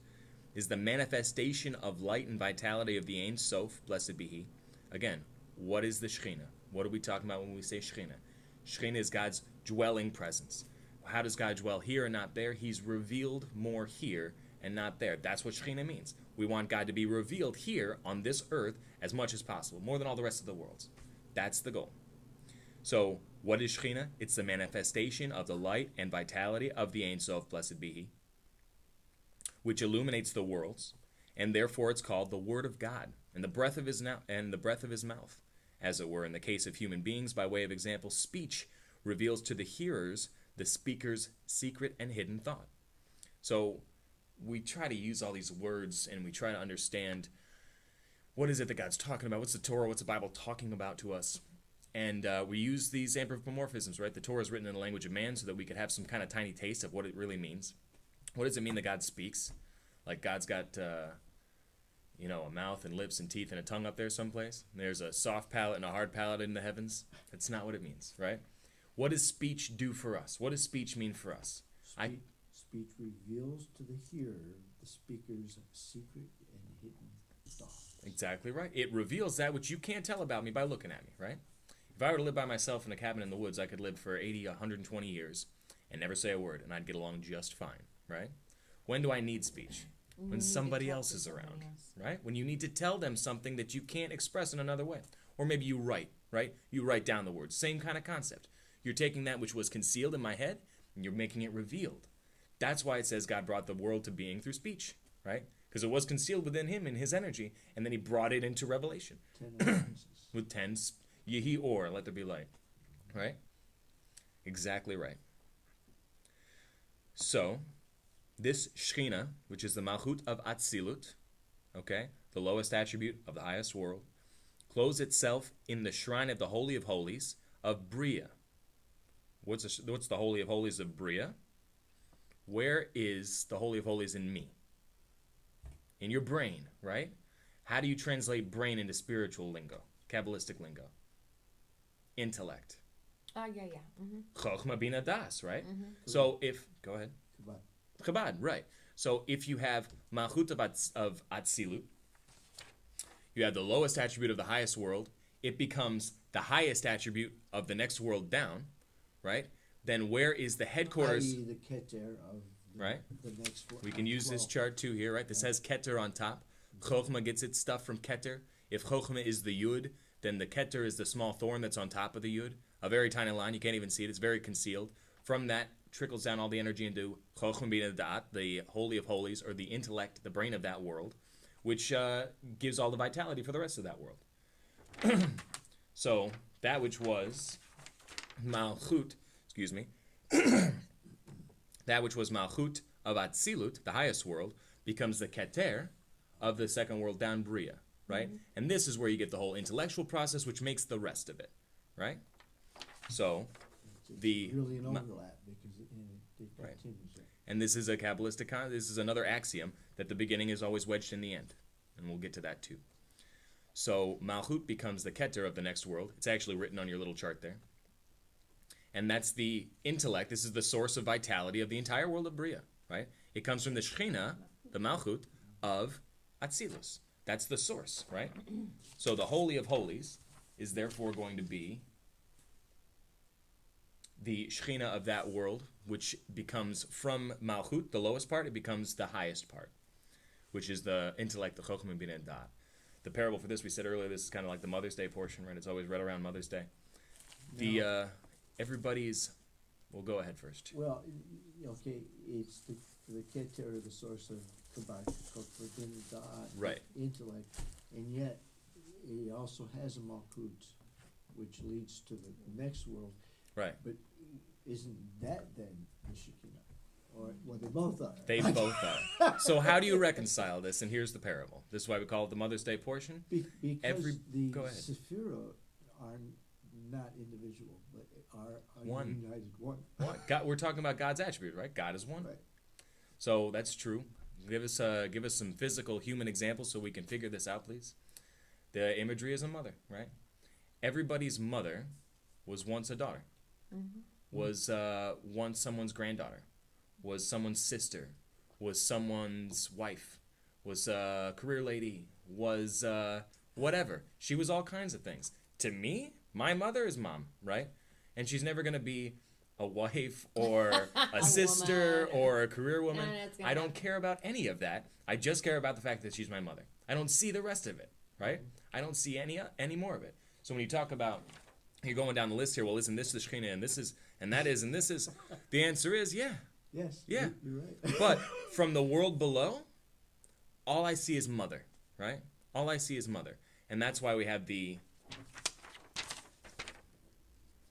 is the manifestation of light and vitality of the Ein Sof, blessed be He. Again, what is the Shekhinah? What are we talking about when we say Shekhinah? Shekhinah is God's dwelling presence. How does God dwell here and not there? He's revealed more here and not there. That's what Shekhinah means. We want God to be revealed here on this earth as much as possible, more than all the rest of the worlds. That's the goal. So, what is Shekhinah? It's the manifestation of the light and vitality of the Ein Sof, blessed be He, which illuminates the worlds, and therefore it's called the Word of God, and the breath of His mouth, as it were. In the case of human beings, by way of example, speech reveals to the hearers the speaker's secret and hidden thought. So we try to use all these words and we try to understand what is it that God's talking about? What's the Torah? What's the Bible talking about to us? And we use these anthropomorphisms, right? The Torah is written in the language of man so that we could have some kind of tiny taste of what it really means. What does it mean that God speaks? Like God's got, a mouth and lips and teeth and a tongue up there someplace. There's a soft palate and a hard palate in the heavens. That's not what it means, right? What does speech do for us? What does speech mean for us? Speech reveals to the hearer the speaker's secret and hidden thoughts. Exactly right. It reveals that which you can't tell about me by looking at me, right? If I were to live by myself in a cabin in the woods, I could live for 80, 120 years and never say a word, and I'd get along just fine, right? When do I need speech? When somebody else is around, right? When you need to tell them something that you can't express in another way. Or maybe you write, right? You write down the words. Same kind of concept. You're taking that which was concealed in my head, and you're making it revealed. That's why it says God brought the world to being through speech, right? Because it was concealed within him in his energy, and then he brought it into revelation. 10 utterances. With 10, Yehi or, let there be light, right? Exactly right. So, this Shechina, which is the Malchut of Atzilut, okay, the lowest attribute of the highest world, clothes itself in the shrine of the Holy of Holies of Bria. What's the Holy of Holies of Bria? Where is the Holy of Holies in me? In your brain, right? How do you translate brain into spiritual lingo, Kabbalistic lingo? Intellect. Yeah. Mm-hmm. Chochma bina das, right? Mm-hmm. So go ahead. Chabad. Chabad, right. So if you have Malchut of Atzilut, you have the lowest attribute of the highest world, it becomes the highest attribute of the next world down, right? Then where is the headquarters? I.e. the keter of right? the next one. We can use this chart too here, right? This has keter on top. Chochma gets its stuff from keter. If chochma is the yud, then the keter is the small thorn that's on top of the yud. A very tiny line, you can't even see it. It's very concealed. From that trickles down all the energy into chochma bina da'at, the holy of holies, or the intellect, the brain of that world, which gives all the vitality for the rest of that world. So that which was Malchut, that which was Malchut of Atzilut, the highest world, becomes the Keter of the second world down, Bria, right? Mm-hmm. And this is where you get the whole intellectual process, which makes the rest of it, right? So, it's really an overlap because it right. continues there. And this is a Kabbalistic this is another axiom that the beginning is always wedged in the end, and we'll get to that too. So Malchut becomes the Keter of the next world. It's actually written on your little chart there. And that's the intellect. This is the source of vitality of the entire world of Bria, right? It comes from the Shechina, the Malchut, of Atzilus. That's the source, right? So the Holy of Holies is therefore going to be the Shechina of that world, which becomes from Malchut, the lowest part, it becomes the highest part, which is the intellect, the Chochmah Bin Da'at. The parable for this, we said earlier, this is kind of like the Mother's Day portion, right? It's always read around Mother's Day. The everybody's. We'll go ahead first. Well, okay, it's the keter, the source of Chabad Chassidut, right, intellect, and yet it also has a malchut, which leads to the next world. Right. But isn't that then the Shekinah? Or well, they both are. They both are. So how do you reconcile this? And here's the parable. This is why we call it the Mother's Day portion. Because the go ahead. Sephirah are not individual, but are one. United one. One. God, we're talking about God's attribute, right? God is one. Right. So that's true. Give us some physical human examples so we can figure this out, please. The imagery is a mother, right? Everybody's mother was once a daughter. Mm-hmm. Was once someone's granddaughter. Was someone's sister. Was someone's wife. Was a career lady. Was whatever. She was all kinds of things. To me, my mother is mom, right? And she's never going to be a wife or a sister or a career woman. I don't care about any of that. I just care about the fact that she's my mother. I don't see the rest of it, right? I don't see any more of it. So when you talk about, you're going down the list here, well, isn't this the Shekhinah, and this is, and that is, and this is, the answer is yeah. Yes, yeah. You're right. But from the world below, all I see is mother, right? All I see is mother. And that's why we have the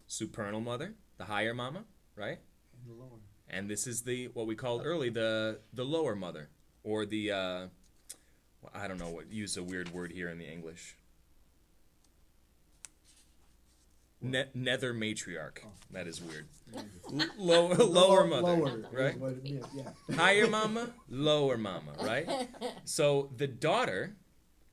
supernal mother, the higher mama, right? And the lower. And this is what we called early the lower mother, or the I don't know what, use a weird word here in the English. Nether matriarch. Oh. That is weird. Lower mother, Lower, right? What it meant, yeah. Higher mama, lower mama, right? So the daughter,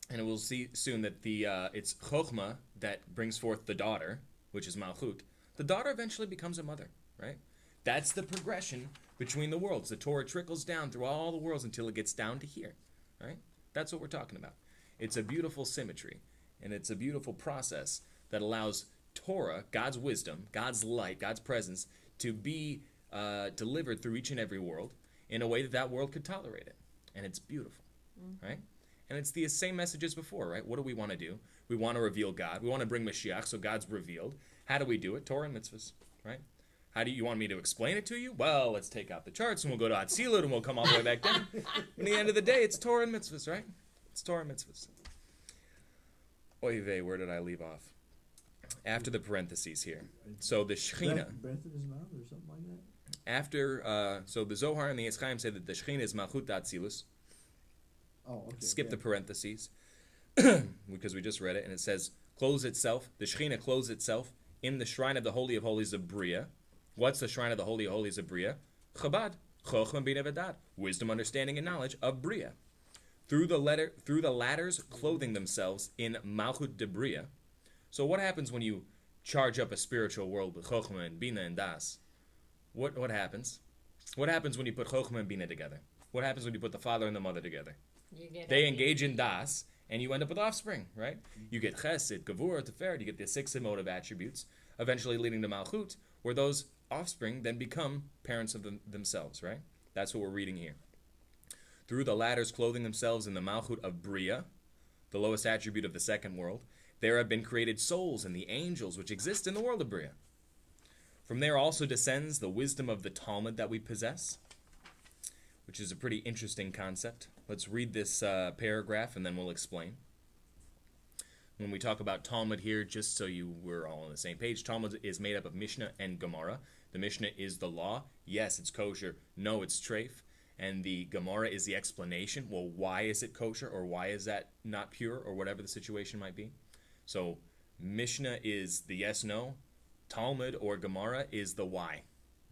and we'll see soon that it's Chochmah that brings forth the daughter, which is Malchut. The daughter eventually becomes a mother, right? That's the progression between the worlds. The Torah trickles down through all the worlds until it gets down to here, right? That's what we're talking about. It's a beautiful symmetry, and it's a beautiful process that allows Torah, God's wisdom, God's light, God's presence, to be delivered through each and every world in a way that world could tolerate it. And it's beautiful, right? And it's the same message as before, right? What do we want to do? We want to reveal God. We want to bring Mashiach, so God's revealed. How do we do it? Torah and mitzvahs, right? How do you want me to explain it to you? Well, let's take out the charts and we'll go to Atzilut and we'll come all the way back down. In the end of the day, it's Torah and mitzvahs, right? It's Torah and mitzvahs. Oy vey, where did I leave off? After the parentheses here. So the Shechina. Breath in his mouth or something like that? After, so the Zohar and the Eitz Chaim say that the Shechina is Malchut Atzilus. Oh, okay. Skip the yeah. parentheses because we just read it, and it says, clothes itself, the Shechina clothes itself in the shrine of the Holy of Holies of Bria. What's the shrine of the Holy of Holies of Bria? Chabad, Chochmah Bina V'Dat, wisdom, understanding, and knowledge of Bria. Through the ladders clothing themselves in Malchut de Bria. So what happens when you charge up a spiritual world with Chochmah and Bina and Das? What happens? What happens when you put Chochmah and Bina together? What happens when you put the father and the mother together? They engage in Das, and you end up with offspring, right? You get Chesed, Gevurah, Teferet, you get the 6 emotive attributes, eventually leading to Malchut, where those offspring then become parents of themselves, right? That's what we're reading here. Through the ladders clothing themselves in the Malchut of Bria, the lowest attribute of the second world, there have been created souls and the angels which exist in the world of Bria. From there also descends the wisdom of the Talmud that we possess, which is a pretty interesting concept. Let's read this paragraph and then we'll explain. When we talk about Talmud here, just so we're all on the same page, Talmud is made up of Mishnah and Gemara. The Mishnah is the law. Yes, it's kosher. No, it's treif. And the Gemara is the explanation. Well, why is it kosher, or why is that not pure, or whatever the situation might be? So Mishnah is the yes, no. Talmud or Gemara is the why,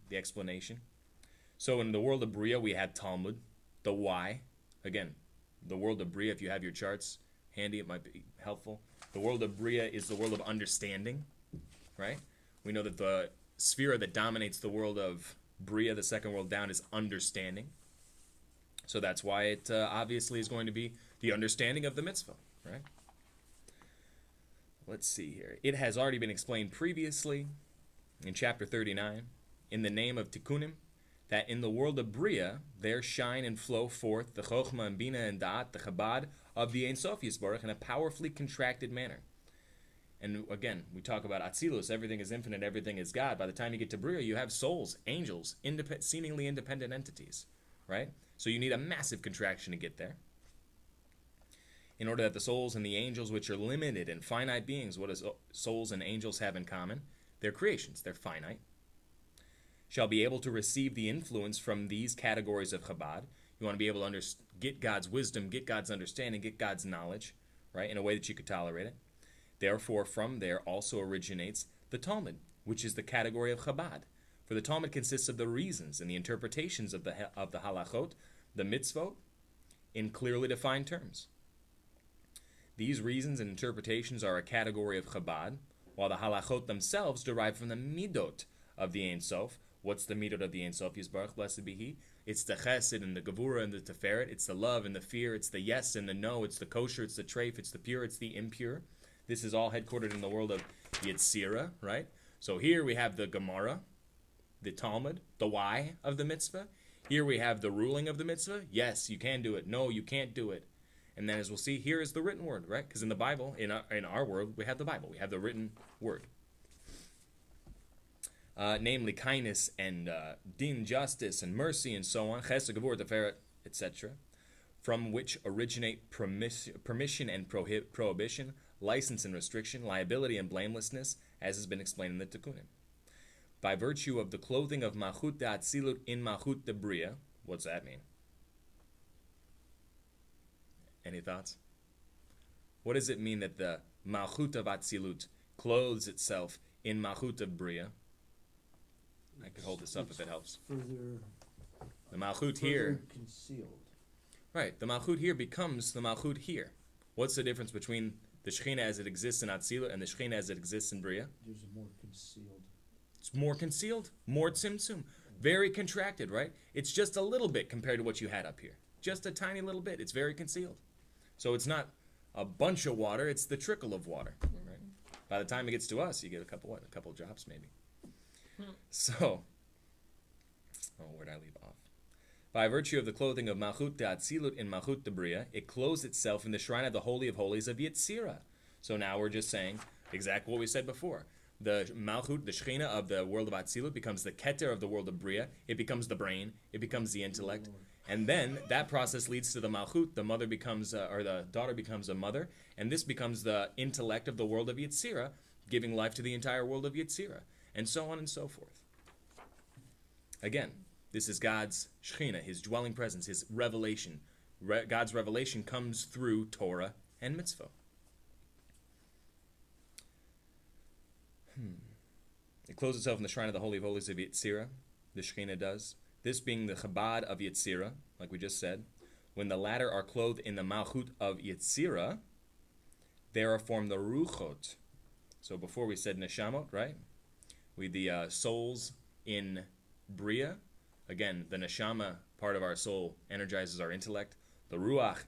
the explanation. So in the world of Bria, we had Talmud, the why. Again, the world of Bria, if you have your charts handy, it might be helpful. The world of Bria is the world of understanding, right? We know that the sphere that dominates the world of Bria, the second world down, is understanding. So that's why it obviously is going to be the understanding of the mitzvah, right? Let's see here. It has already been explained previously in chapter 39, in the name of Tikkunim, that in the world of Bria, there shine and flow forth the Chochmah and Bina and Da'at, the Chabad of the Ein Sof Yisbarach, in a powerfully contracted manner. And again, we talk about Atzilus, everything is infinite, everything is God. By the time you get to Bria, you have souls, angels, seemingly independent entities, right? So you need a massive contraction to get there. In order that the souls and the angels, which are limited and finite beings, what does souls and angels have in common? They're creations, they're finite, shall be able to receive the influence from these categories of Chabad. You want to be able to get God's wisdom, get God's understanding, get God's knowledge, right, in a way that you could tolerate it. Therefore, from there also originates the Talmud, which is the category of Chabad. For the Talmud consists of the reasons and the interpretations of the halachot, the mitzvot, in clearly defined terms. These reasons and interpretations are a category of Chabad, while the halachot themselves derive from the midot of the Ein Sof. What's the midot of the Ein Sof Yisbarach, blessed be He? It's the chesed and the gevurah and the teferet. It's the love and the fear. It's the yes and the no. It's the kosher. It's the treif. It's the pure. It's the impure. This is all headquartered in the world of Yetzirah, right? So here we have the Gemara, the Talmud, the why of the mitzvah. Here we have the ruling of the mitzvah. Yes, you can do it. No, you can't do it. And then as we'll see, here is the written word, right? Because in the Bible, in our world, we have the Bible. We have the written word. Namely kindness and din, justice and mercy and so on, chesed, gevurah, teferet, etc., from which originate permission and prohibition, license and restriction, liability and blamelessness, as has been explained in the Tikkunim. by virtue of the clothing of Malchut Atzilut in Malchut de Bria. What's that mean? Any thoughts? What does it mean that the Malchut of Atzilut clothes itself in Malchut of Bria? I could hold this up if it helps. Further, The Malchut here, concealed. right, the Malchut here becomes the Malchut here. What's the difference between the Shekhinah as it exists in Atzilut and the Shekhinah as it exists in Bria? There's a more concealed. It's more concealed, more tzimtzum, very contracted, right? It's just a little bit compared to what you had up here. Just a tiny little bit. It's very concealed. So it's not a bunch of water, it's the trickle of water, right? By the time it gets to us, you get a couple drops maybe. So, where did I leave off? By virtue of the clothing of Malchut Atzilut in Malchut de Bria, it clothes itself in the shrine of the Holy of Holies of Yetzirah. So now we're just saying exactly what we said before. The Malchut, the Shekhinah of the world of Atzilut, becomes the Keter of the world of Bria. It becomes the brain. It becomes the intellect. And then that process leads to the Malchut. The mother becomes, or the daughter becomes a mother. And this becomes the intellect of the world of Yetzirah, giving life to the entire world of Yetzirah. And so on and so forth. Again, this is God's Shekhinah, His dwelling presence, His revelation. God's revelation comes through Torah and mitzvah. It clothes itself in the shrine of the Holy of Holies of Yetzirah, the Shekhinah does. This being the Chabad of Yetzirah, like we just said. When the latter are clothed in the Malchut of Yetzirah, there are formed the Ruchot. So before we said Neshamot, right? The souls in Bria. Again, the Neshama part of our soul energizes our intellect. The Ruach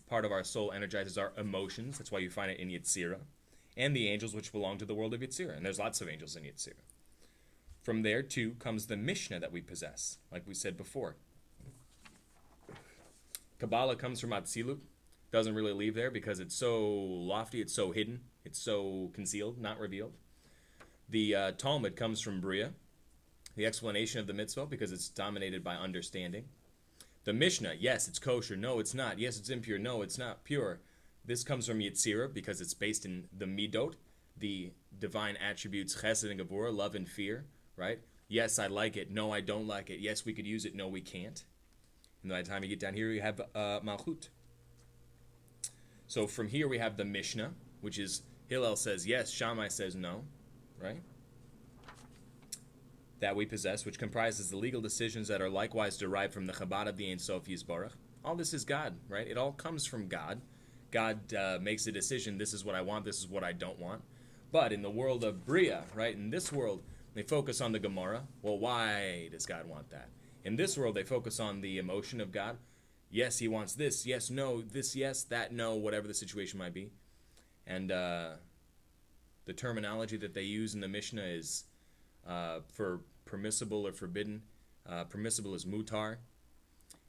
part of our soul energizes our emotions. That's why you find it in Yetzirah. And the angels which belong to the world of Yetzirah. And there's lots of angels in Yetzirah. From there, too, comes the Mishnah that we possess, like we said before. Kabbalah comes from Atzilut. Doesn't really leave there because it's so lofty, it's so hidden, it's so concealed, not revealed. The Talmud comes from Bria, the explanation of the mitzvah, because it's dominated by understanding. The Mishnah, yes, it's kosher. No, it's not. Yes, it's impure. No, it's not pure. This comes from Yetzirah because it's based in the Midot, the divine attributes Chesed and Gevurah, love and fear, right? Yes, I like it. No, I don't like it. Yes, we could use it. No, we can't. And by the time you get down here, you have Malchut. So from here we have the Mishnah, which is Hillel says yes, Shammai says no, right? That we possess, which comprises the legal decisions that are likewise derived from the Chabad of the Ein Sof Yisbarach. All this is God, right? It all comes from God. God makes a decision, this is what I want, this is what I don't want. But in the world of Bria, right, in this world, they focus on the Gemara. Well, why does God want that? In this world, they focus on the emotion of God. Yes, He wants this. Yes, no. This, yes. That, no. Whatever the situation might be. And the terminology that they use in the Mishnah is for permissible or forbidden. Permissible is mutar,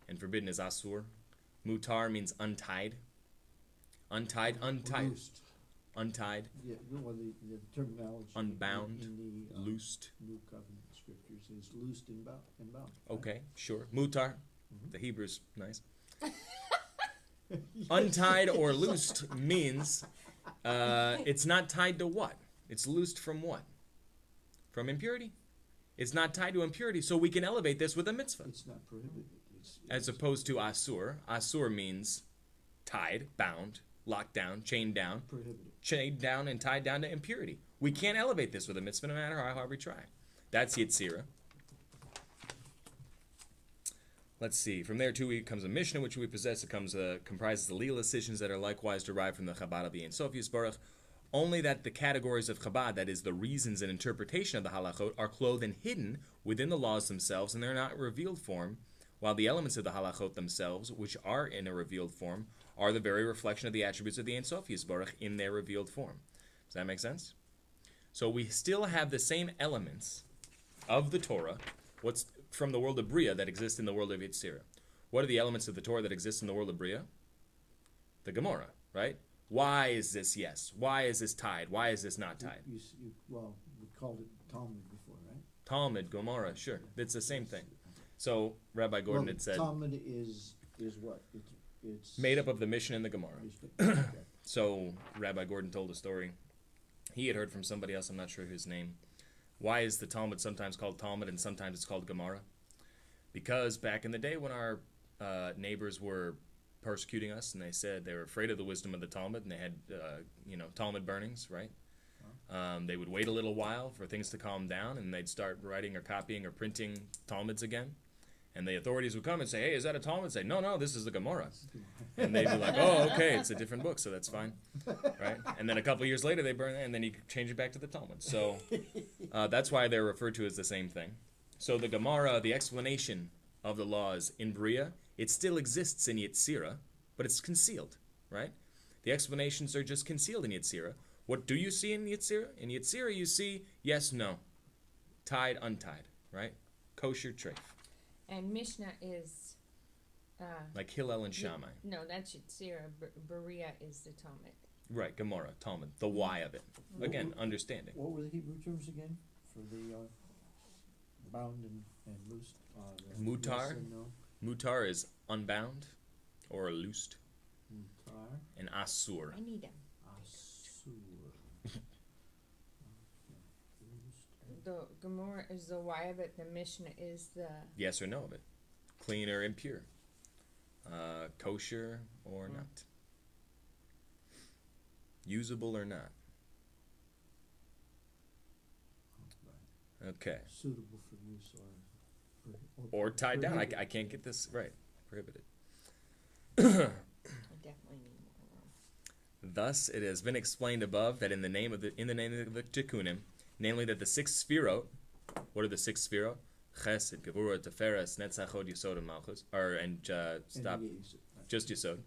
and forbidden is asur. Mutar means untied. Untied. Loosed. Untied. Yeah, well, the terminology Unbound. in the Loosed. New Covenant scriptures is loosed and bound. Okay, sure. Mutar. The Hebrew's nice. Untied or loosed means it's not tied to what? It's loosed from what? From impurity. It's not tied to impurity, so we can elevate this with a mitzvah. It's not prohibited. As opposed to asur. Asur means tied, bound, locked down, chained down. Prohibited. Chained down and tied down to impurity. We can't elevate this with a mitzvah no matter how hard we try. That's Yetzirah. Let's see. From there, too, comes a Mishnah, which we possess. It comprises the legal decisions that are likewise derived from the Chabad of the Ein Sof Yisbarach. Only that the categories of Chabad, that is, the reasons and interpretation of the halachot, are clothed and hidden within the laws themselves, and they're not in revealed form, while the elements of the halachot themselves, which are in a revealed form, are the very reflection of the attributes of the Ein Sof Yisbarach in their revealed form. Does that make sense? So we still have the same elements of the Torah, what's from the world of Bria that exist in the world of Yetzirah. What are the elements of the Torah that exist in the world of Bria? The Gemara, right? Why is this yes? Why is this tied? Why is this not tied? Well, we called it Talmud before, right? Talmud, Gemara, sure. It's the same thing. So Rabbi Gordon had said... Talmud is what? It's made up of the Mishnah and the Gemara. Okay. So Rabbi Gordon told a story. He had heard from somebody else, I'm not sure his name, Why is the Talmud sometimes called Talmud and sometimes it's called Gemara? Because back in the day when our neighbors were persecuting us and they said they were afraid of the wisdom of the Talmud and they had, Talmud burnings, right? They would wait a little while for things to calm down and they'd start writing or copying or printing Talmuds again. And the authorities would come and say, hey, is that a Talmud? Say, no, this is the Gemara. And they'd be like, oh, okay, it's a different book, so that's fine, right? And then a couple years later, they burn it, and then you change it back to the Talmud. So that's why they're referred to as the same thing. So the Gemara, the explanation of the laws in Bria, it still exists in Yetzirah, but it's concealed, right? The explanations are just concealed in Yetzirah. What do you see in Yetzirah? In Yetzirah, you see yes, no, tied, untied, right? Kosher, treif. And Mishnah is... like Hillel and Shammai. No, that's Yetzirah. Berea is the Talmud. Right, Gemara, Talmud, the why of it. Again, understanding. What were the Hebrew terms again for the bound and loosed? Mutar. Yes and no? Mm-hmm. Mutar is unbound or loosed. Mutar. And asur. I need them. Asur. The Gemara is the why of it. The Mishnah is the... Yes or no of it. Clean or impure. Kosher or not. Usable or not. Okay. Suitable for use Or tied down. I can't get this right. Prohibited. I definitely need more room. Thus, it has been explained above that in the name of the Tikkunim, namely that the six Sfirot, what are the six Sfirot? Chesed, Gevurah, Teferes, Netzach, Hod, Yesod, and Malchus, just Yesod.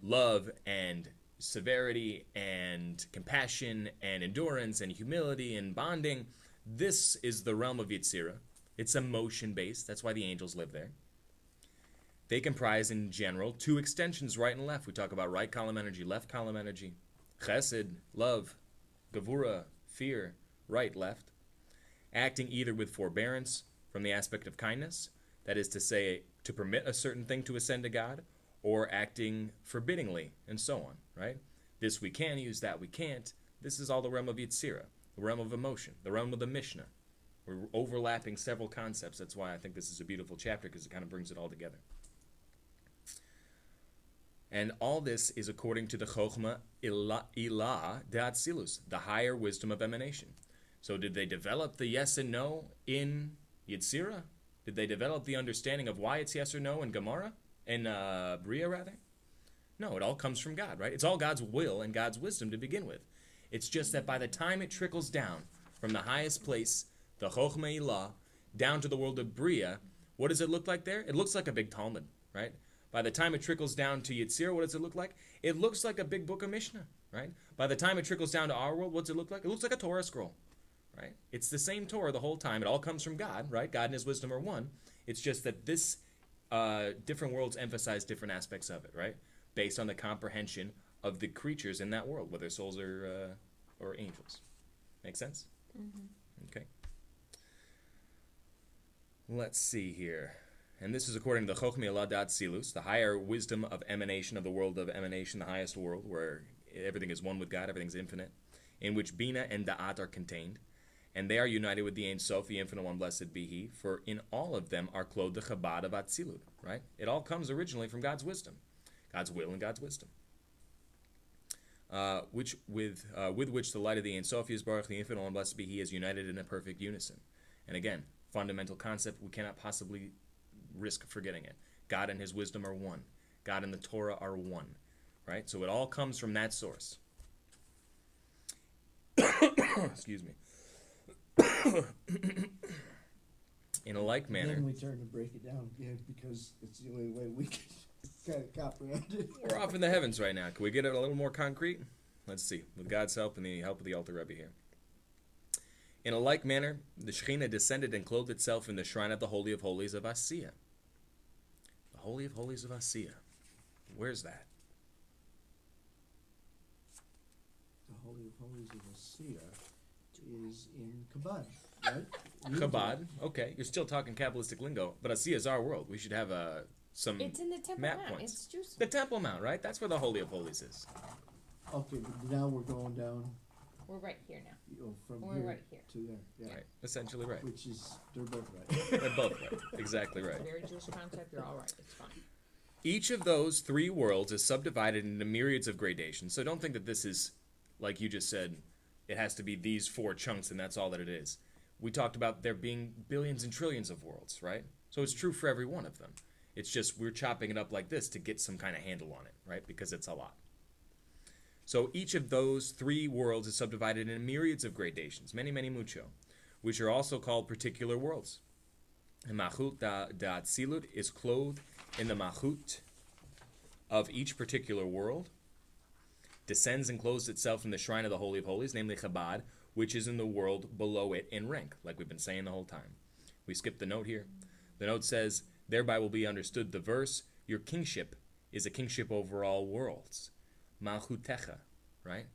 Love and severity and compassion and endurance and humility and bonding. This is the realm of Yetzirah. It's emotion-based. That's why the angels live there. They comprise, in general, two extensions, right and left. We talk about right column energy, left column energy. Chesed, love. Gevurah, fear, right, left. Acting either with forbearance from the aspect of kindness, that is to say, to permit a certain thing to ascend to God, or acting forbiddingly, and so on, right? This we can use, that we can't. This is all the realm of Yetzirah, the realm of emotion, the realm of the Mishnah. We're overlapping several concepts. That's why I think this is a beautiful chapter, because it kind of brings it all together. And all this is according to the Chochmah Ilah De'atzilus, the higher wisdom of emanation. So did they develop the yes and no in Yetzirah? Did they develop the understanding of why it's yes or no in Gemara? In Bria, rather? No, it all comes from God, right? It's all God's will and God's wisdom to begin with. It's just that by the time it trickles down from the highest place, the Chochmah Ilah, down to the world of Bria, what does it look like there? It looks like a big Talmud, right? By the time it trickles down to Yetzirah, what does it look like? It looks like a big book of Mishnah, right? By the time it trickles down to our world, what does it look like? It looks like a Torah scroll, right? It's the same Torah the whole time. It all comes from God, right? God and His wisdom are one. It's just that this different worlds emphasize different aspects of it, right? Based on the comprehension of the creatures in that world, whether souls or angels. Make sense? Mm-hmm. Okay. Let's see here. And this is according to the Chochmah Ilah De'atzilus, the higher wisdom of emanation, of the world of emanation, the highest world, where everything is one with God, everything's infinite, in which Bina and Da'at are contained. And they are united with the Ein Sof, the Infinite One, blessed be He, for in all of them are clothed the Chabad of Atzilut, right? It all comes originally from God's wisdom, God's will and God's wisdom. With which the light of the Ein Sof, Yisbarach, the Infinite One, blessed be He, is united in a perfect unison. And again, fundamental concept, we cannot possibly risk forgetting it. God and His wisdom are one. God and the Torah are one, right? So it all comes from that source. Excuse me. In a like manner. Then we turn to break it down again because it's the only way we can kind of comprehend it. We're off in the heavens right now. Can we get it a little more concrete? Let's see. With God's help and the help of the Alter Rebbe here. In a like manner, the Shekhinah descended and clothed itself in the shrine of the Holy of Holies of Asiya. The Holy of Holies of Asiya. Where's that? The Holy of Holies of Asiya is in Chabad, right? Chabad, okay. You're still talking Kabbalistic lingo, but Asiya is our world. We should have some It's in the Temple map Mount. points. It's Jerusalem. The Temple Mount, right? That's where the Holy of Holies is. Okay, but now we're going down We're right here now. From We're here right here. to there. Yeah. Right. Essentially right. Which is, they're both right. They're both right. Exactly right. Very Jewish concept. You're all right. It's fine. Each of those three worlds is subdivided into myriads of gradations. So don't think that this is, like you just said, it has to be these 4 chunks and that's all that it is. We talked about there being billions and trillions of worlds, right? So it's true for every one of them. It's just we're chopping it up like this to get some kind of handle on it, right? Because it's a lot. So each of those 3 worlds is subdivided into myriads of gradations, many, many mucho, which are also called particular worlds. And Malchut Atzilut is clothed in the Malchut of each particular world, descends and clothes itself in the shrine of the Holy of Holies, namely Chabad, which is in the world below it in rank, like we've been saying the whole time. We skipped the note here. The note says, thereby will be understood the verse, your kingship is a kingship over all worlds. Malchutecha, right?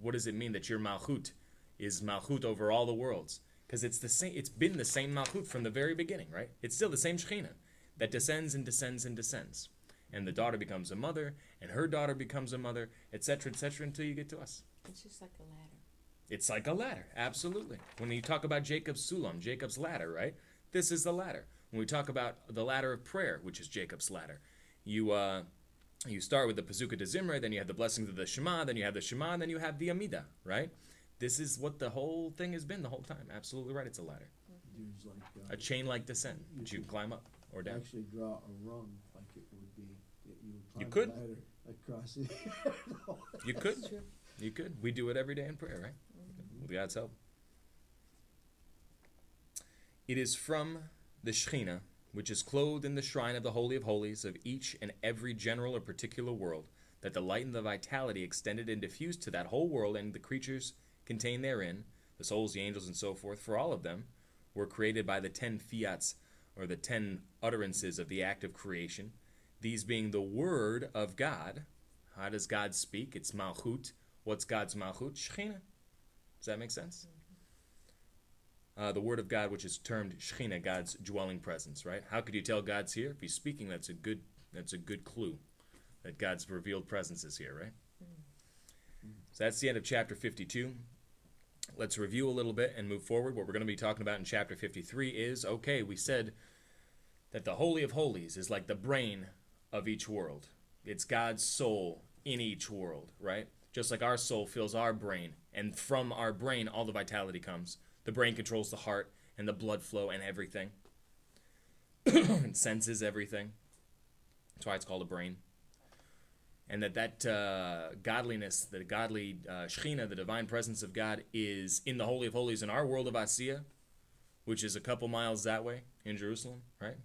What does it mean that your Malchut is Malchut over all the worlds? Because it's the same. It's been the same Malchut from the very beginning, right? It's still the same Shekhinah that descends and descends and descends. And the daughter becomes a mother, and her daughter becomes a mother, etc., until you get to us. It's just like a ladder. It's like a ladder, absolutely. When you talk about Jacob's Sulam, Jacob's ladder, right? This is the ladder. When we talk about the ladder of prayer, which is Jacob's ladder, you start with the Pazuka de Zimra, then you have the blessings of the Shema, then you have the Shema, and then you have the Amida, right? This is what the whole thing has been the whole time. Absolutely right, it's a ladder. There's like A chain-like descent that you can climb up or down. actually draw a rung like it would be that you would You climb could. a ladder across it. You could. You could. We do it every day in prayer, right? With God's help. It is from the Shekhinah, which is clothed in the shrine of the Holy of Holies of each and every general or particular world, that the light and the vitality extended and diffused to that whole world and the creatures contained therein, the souls, the angels, and so forth, for all of them, were created by the 10 fiats, or the 10 utterances of the act of creation, these being the word of God. How does God speak? It's Malchut. What's God's Malchut? Shekhinah. Does that make sense? The word of God, which is termed Shekhinah, God's dwelling presence, right? How could you tell God's here? If he's speaking, that's a good clue that God's revealed presence is here, right? So that's the end of chapter 52. Let's review a little bit and move forward. What we're going to be talking about in chapter 53 is, okay, we said that the Holy of Holies is like the brain of each world. It's God's soul in each world, right? Just like our soul fills our brain, and from our brain all the vitality comes. The brain controls the heart and the blood flow and everything. It senses everything. That's why it's called a brain. And that godliness, the godly Shekhinah, the divine presence of God, is in the Holy of Holies in our world of Asiya, which is a couple miles that way in Jerusalem, right?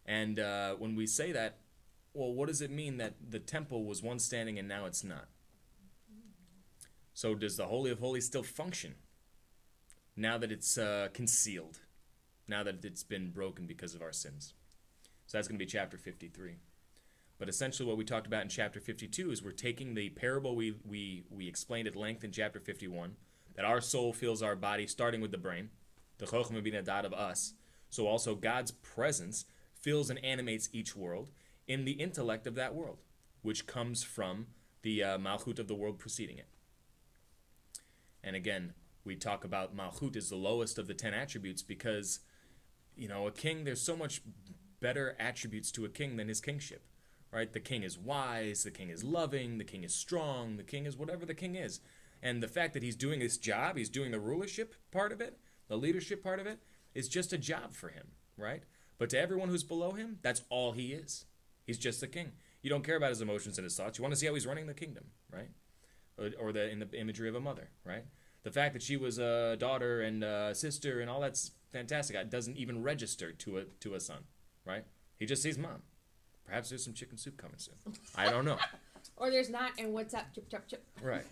And when we say that, well, what does it mean that the temple was once standing and now it's not? So does the Holy of Holies still function now that it's concealed, now that it's been broken because of our sins? So that's going to be chapter 53. But essentially what we talked about in chapter 52 is we're taking the parable we explained at length in chapter 51, that our soul fills our body, starting with the brain, the Chochmah Bina Dad of us. So also God's presence fills and animates each world in the intellect of that world, which comes from the Malchut of the world preceding it. And again, we talk about Malchut is the lowest of the 10 attributes because, a king, there's so much better attributes to a king than his kingship. Right? The king is wise, the king is loving, the king is strong, the king is whatever the king is. And the fact that he's doing his job, he's doing the rulership part of it, the leadership part of it, is just a job for him, right? But to everyone who's below him, that's all he is. He's just the king. You don't care about his emotions and his thoughts. You want to see how he's running the kingdom, right? Or in the imagery of a mother, right? The fact that she was a daughter and a sister and all that's fantastic. It doesn't even register to a son, right? He just sees mom. Perhaps there's some chicken soup coming soon. I don't know. Or there's not, and what's up? Chip, chop, chip. Right.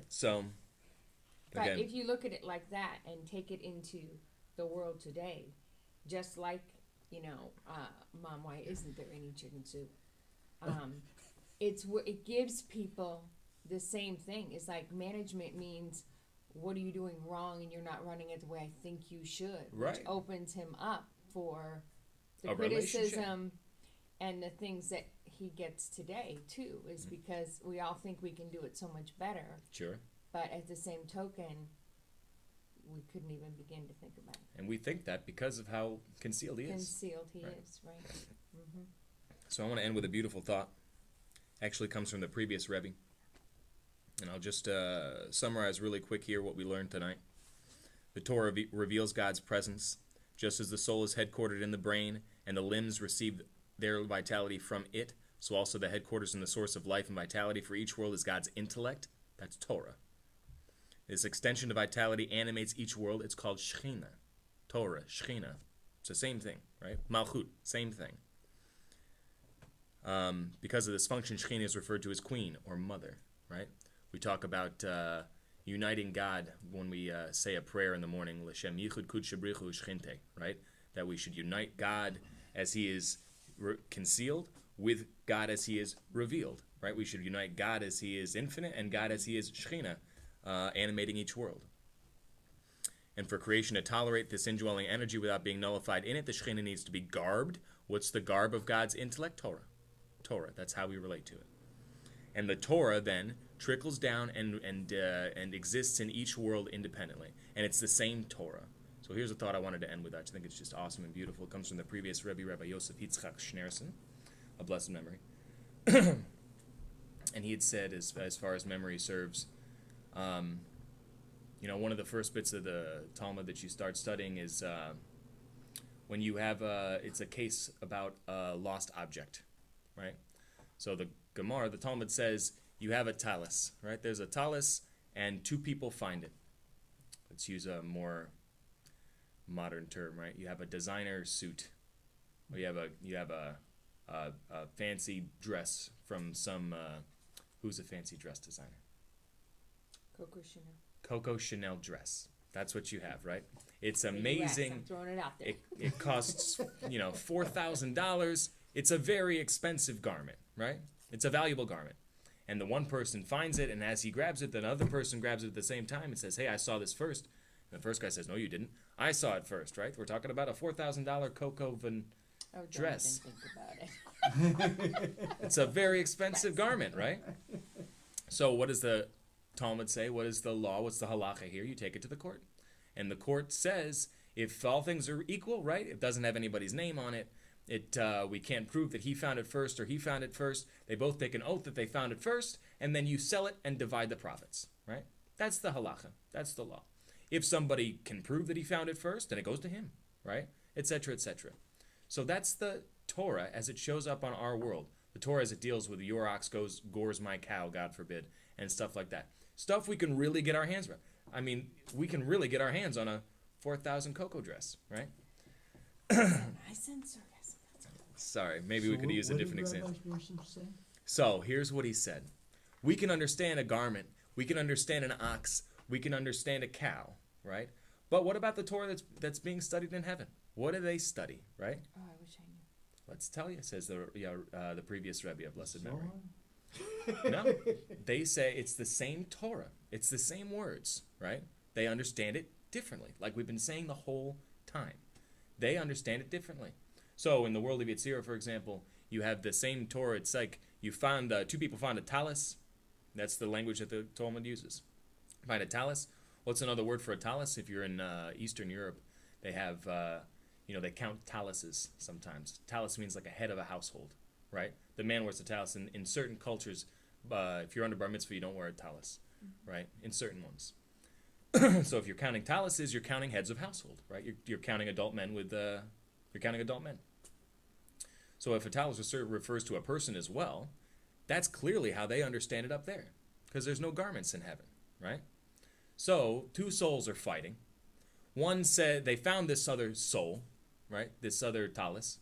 So, But again, if you look at it like that and take it into the world today, just like, Mom, why isn't there any chicken soup? It gives people the same thing. It's like management means, what are you doing wrong and you're not running it the way I think you should? Right. Which opens him up for the A criticism And the things that he gets today, too, is because we all think we can do it so much better. Sure. But at the same token, we couldn't even begin to think about it. And we think that because of how concealed he is. Concealed he Right. is, right. Mm-hmm. So I want to end with a beautiful thought. Actually comes from the previous Rebbe. And I'll just summarize really quick here what we learned tonight. The Torah reveals God's presence, just as the soul is headquartered in the brain and the limbs receive their vitality from it, so also the headquarters and the source of life and vitality for each world is God's intellect. That's Torah. This extension of vitality animates each world. It's called Shechina. Torah, Shechina. It's the same thing, right? Malchut, same thing. Because of this function, Shechina is referred to as queen or mother, right? We talk about uniting God when we say a prayer in the morning, L'Shem Yichud Kudshabrichu Shechinte, right? That we should unite God as he is concealed with God as he is revealed, right? We should unite God as he is infinite and God as he is Shechina, animating each world. And for creation to tolerate this indwelling energy without being nullified in it, the Shechina needs to be garbed. What's the garb of God's intellect? Torah. Torah. That's how we relate to it. And the Torah then trickles down and exists in each world independently. And it's the same Torah. So here's a thought I wanted to end with. I think it's just awesome and beautiful. It comes from the previous Rabbi Yosef Yitzchak Schneur, a blessed memory. And he had said, as far as memory serves, one of the first bits of the Talmud that you start studying is when you have it's a case about a lost object, right? So the Gemara, the Talmud says, you have a talus, right? There's a talus, and two people find it. Let's use a more modern term, right? You have a designer suit, or you have a fancy dress from some who's a fancy dress designer? Coco Chanel. Coco Chanel dress. That's what you have, right? It's The US, amazing. I'm throwing it out there. It costs $4,000. It's a very expensive garment, right? It's a valuable garment. And the one person finds it, and as he grabs it, the other person grabs it at the same time and says, "Hey, I saw this first." And the first guy says, "No, you didn't. I saw it first," right? We're talking about a $4,000 Coco dress. Don't even think about it. It's a very expensive garment, right? So what does the Talmud say? What is the law? What's the halacha here? You take it to the court. And the court says, if all things are equal, right? It doesn't have anybody's name on it. We can't prove that he found it first or he found it first. They both take an oath that they found it first, and then you sell it and divide the profits, right? That's the halacha. That's the law. If somebody can prove that he found it first, then it goes to him, right? Etc., etc. So that's the Torah as it shows up on our world. The Torah as it deals with your ox gores my cow, God forbid, and stuff like that. Stuff we can really get our hands around. I mean, we can really get our hands on a 4,000 Coco dress, right? Nice and sarcastic. Sorry, maybe we could use a different example. What did Rabbi say? So here's what he said. We can understand a garment. We can understand an ox. We can understand a cow, right? But what about the Torah that's being studied in heaven? What do they study, right? Oh, I wish I knew. Let's tell you, says the previous Rebbe of blessed memory. Zalman? No, they say it's the same Torah. It's the same words, right? They understand it differently, like we've been saying the whole time. They understand it differently. So in the world of Yetzirah, for example, you have the same Torah. It's like you found two people found a talus. That's the language that the Talmud uses. Find a talus. What's another word for a talus? If you're in Eastern Europe, they have they count taluses sometimes. Talus means like a head of a household, right? The man wears a talus. In certain cultures, if you're under bar mitzvah, you don't wear a talus, right? In certain ones. So if you're counting taluses, you're counting heads of household, right? You're counting adult men you're counting adult men. So if a talus refers to a person as well, that's clearly how they understand it up there, because there's no garments in heaven, right? So two souls are fighting. One said they found this other soul, right? This other talus,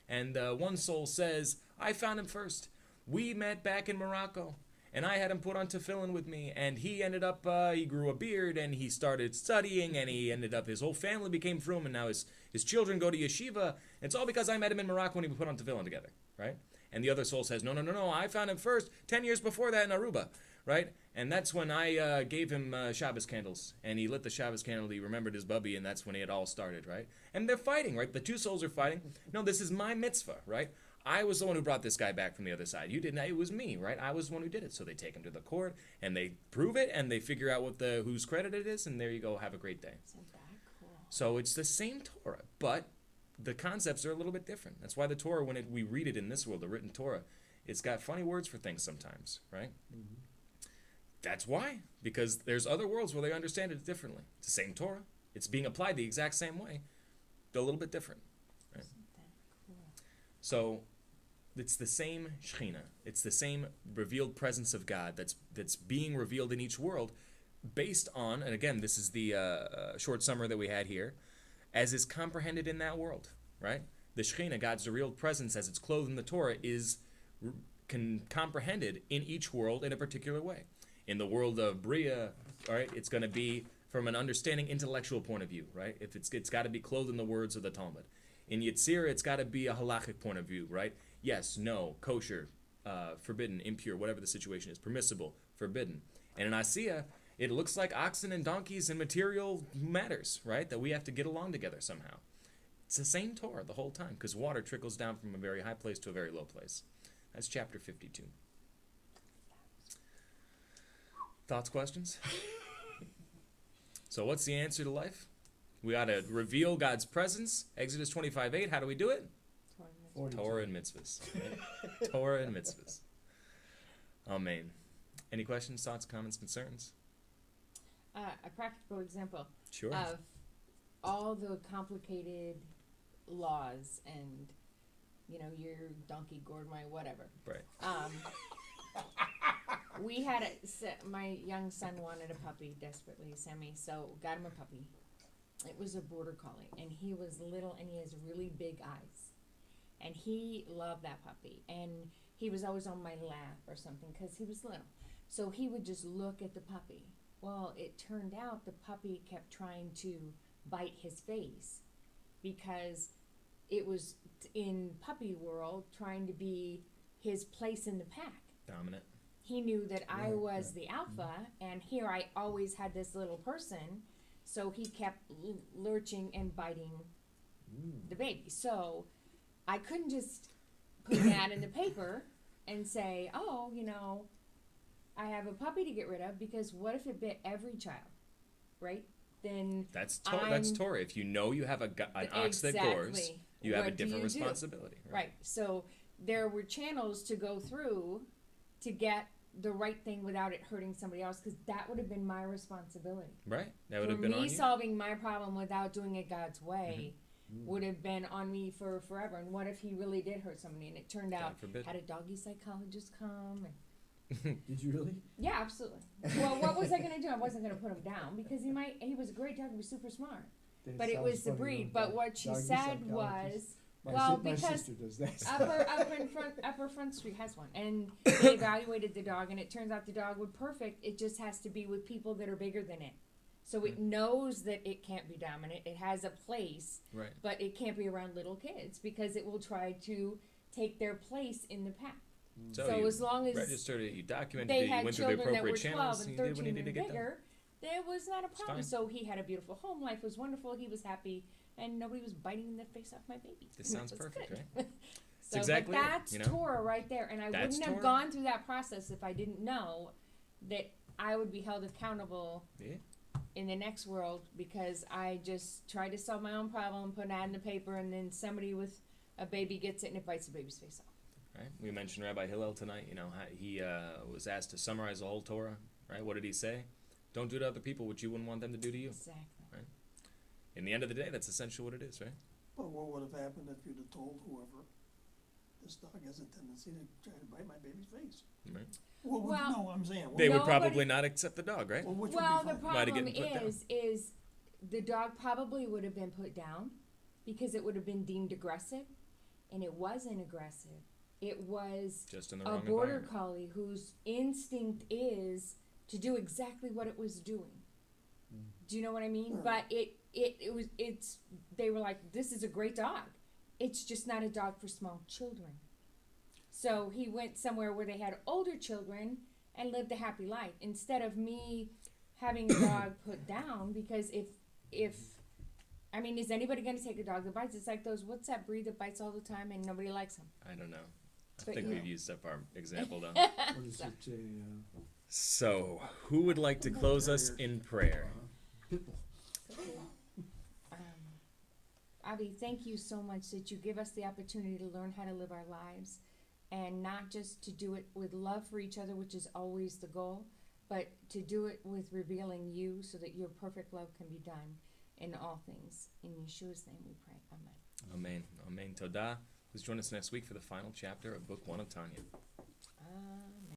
and one soul says, "I found him first. We met back in Morocco, and I had him put on tefillin with me, and he ended up, he grew a beard, and he started studying, and he ended up, his whole family became frum, and now his children go to yeshiva. It's all because I met him in Morocco when we put on tefillin together," right? And the other soul says, no, I found him first, 10 years before that in Aruba, right? And that's when I gave him Shabbos candles, and he lit the Shabbos candle, he remembered his bubby, and that's when it all started, right? And they're fighting, right? The two souls are fighting. No, this is my mitzvah, right? I was the one who brought this guy back from the other side. You didn't. It was me, right? I was the one who did it. So they take him to the court, and they prove it, and they figure out whose credit it is, and there you go. Have a great day. Isn't that cool? So it's the same Torah, but the concepts are a little bit different. That's why the Torah, when we read it in this world, the written Torah, it's got funny words for things sometimes, right? Mm-hmm. That's why. Because there's other worlds where they understand it differently. It's the same Torah. It's being applied the exact same way, but a little bit different. Right? Isn't that cool? So it's the same Shekhinah. It's the same revealed presence of God that's being revealed in each world based on, and again, this is the short summary that we had here, as is comprehended in that world, right? The Shekhinah, God's real presence as it's clothed in the Torah, is comprehended in each world in a particular way. In the world of Bria, all right, it's going to be from an understanding intellectual point of view, right? If it's got to be clothed in the words of the Talmud. In Yetzirah, it's got to be a halachic point of view, right? Yes, no, kosher, forbidden, impure, whatever the situation is, permissible, forbidden. And in Asiya, it looks like oxen and donkeys and material matters, right? That we have to get along together somehow. It's the same Torah the whole time, because water trickles down from a very high place to a very low place. That's chapter 52. Thoughts, questions? So what's the answer to life? We ought to reveal God's presence. Exodus 25:8. How do we do it? Torah and mitzvahs. Right? Torah and mitzvahs. Amen. Any questions, thoughts, comments, concerns? A practical example Sure. of all the complicated laws and, your donkey gored my whatever. Right. We had my young son wanted a puppy desperately, Sammy, so got him a puppy. It was a border collie, and he was little, and he has really big eyes. And he loved that puppy, and he was always on my lap or something because he was little. So he would just look at the puppy. Well, it turned out the puppy kept trying to bite his face because it was in puppy world trying to be his place in the pack. Dominant. He knew that I was the alpha, and here I always had this little person, so he kept lurching and biting the baby. So I couldn't just put an ad in the paper and say, I have a puppy to get rid of, because what if it bit every child, right? Then that's Torah. If you know you have an ox that gores, you have a different responsibility. Right. So there were channels to go through to get the right thing without it hurting somebody else, because that would have been my responsibility. Right. That would have been on you. Me solving my problem without doing it God's way would have been on me for forever. And what if he really did hurt somebody, and it turned out had a doggy psychologist come and Did you really? Yeah, absolutely. Well, what was I going to do? I wasn't going to put him down because he was a great dog. He was super smart. But it was the breed. But what she said was, my sister does that. Upper Front Street has one. And they evaluated the dog, and it turns out the dog would perfect. It just has to be with people that are bigger than it. So it knows that it can't be dominant. It has a place, right, but it can't be around little kids because it will try to take their place in the pack. So as long as registered it, you documented they it, you had went through the children that appropriate were 12 channels, and you did what 13 you needed to and get done. bigger, there was not a problem. fine. So he had a beautiful home. Life was wonderful. He was happy, and nobody was biting the face off my baby. This sounds perfect, good. right? So exactly that's it, Torah right there, and I That's wouldn't have Torah. gone through that process if I didn't know that I would be held accountable in the next world, because I just tried to solve my own problem, put an ad in the paper, and then somebody with a baby gets it and it bites the baby's face off. Right. We mentioned Rabbi Hillel tonight. He was asked to summarize the whole Torah. Right. What did he say? Don't do to other people what you wouldn't want them to do to you. Exactly. Right. In the end of the day, that's essentially what it is, right? But what would have happened if you'd have told whoever, this dog has a tendency to try to bite my baby's face? Right. No, I'm saying. They would probably not accept the dog, right? Well, The Might have problem gotten put down. is the dog probably would have been put down because it would have been deemed aggressive, and it wasn't aggressive. It was just in the a wrong border environment. collie whose instinct is to do exactly what it was doing. Do you know what I mean? But they were like, this is a great dog. It's just not a dog for small children. So he went somewhere where they had older children and lived a happy life, instead of me having a dog put down, because if I mean, is anybody going to take a dog that bites? It's like those, what's that breed that bites all the time and nobody likes them? I don't know. I But think yeah. we've used up our example, though. What is it, So, who would like to close us in prayer? Pitbull. Abby, thank you so much that you give us the opportunity to learn how to live our lives and not just to do it with love for each other, which is always the goal, but to do it with revealing you so that your perfect love can be done in all things. In Yeshua's name we pray. Amen. Amen. Amen. Todah. Please join us next week for the final chapter of Book 1 of Tanya.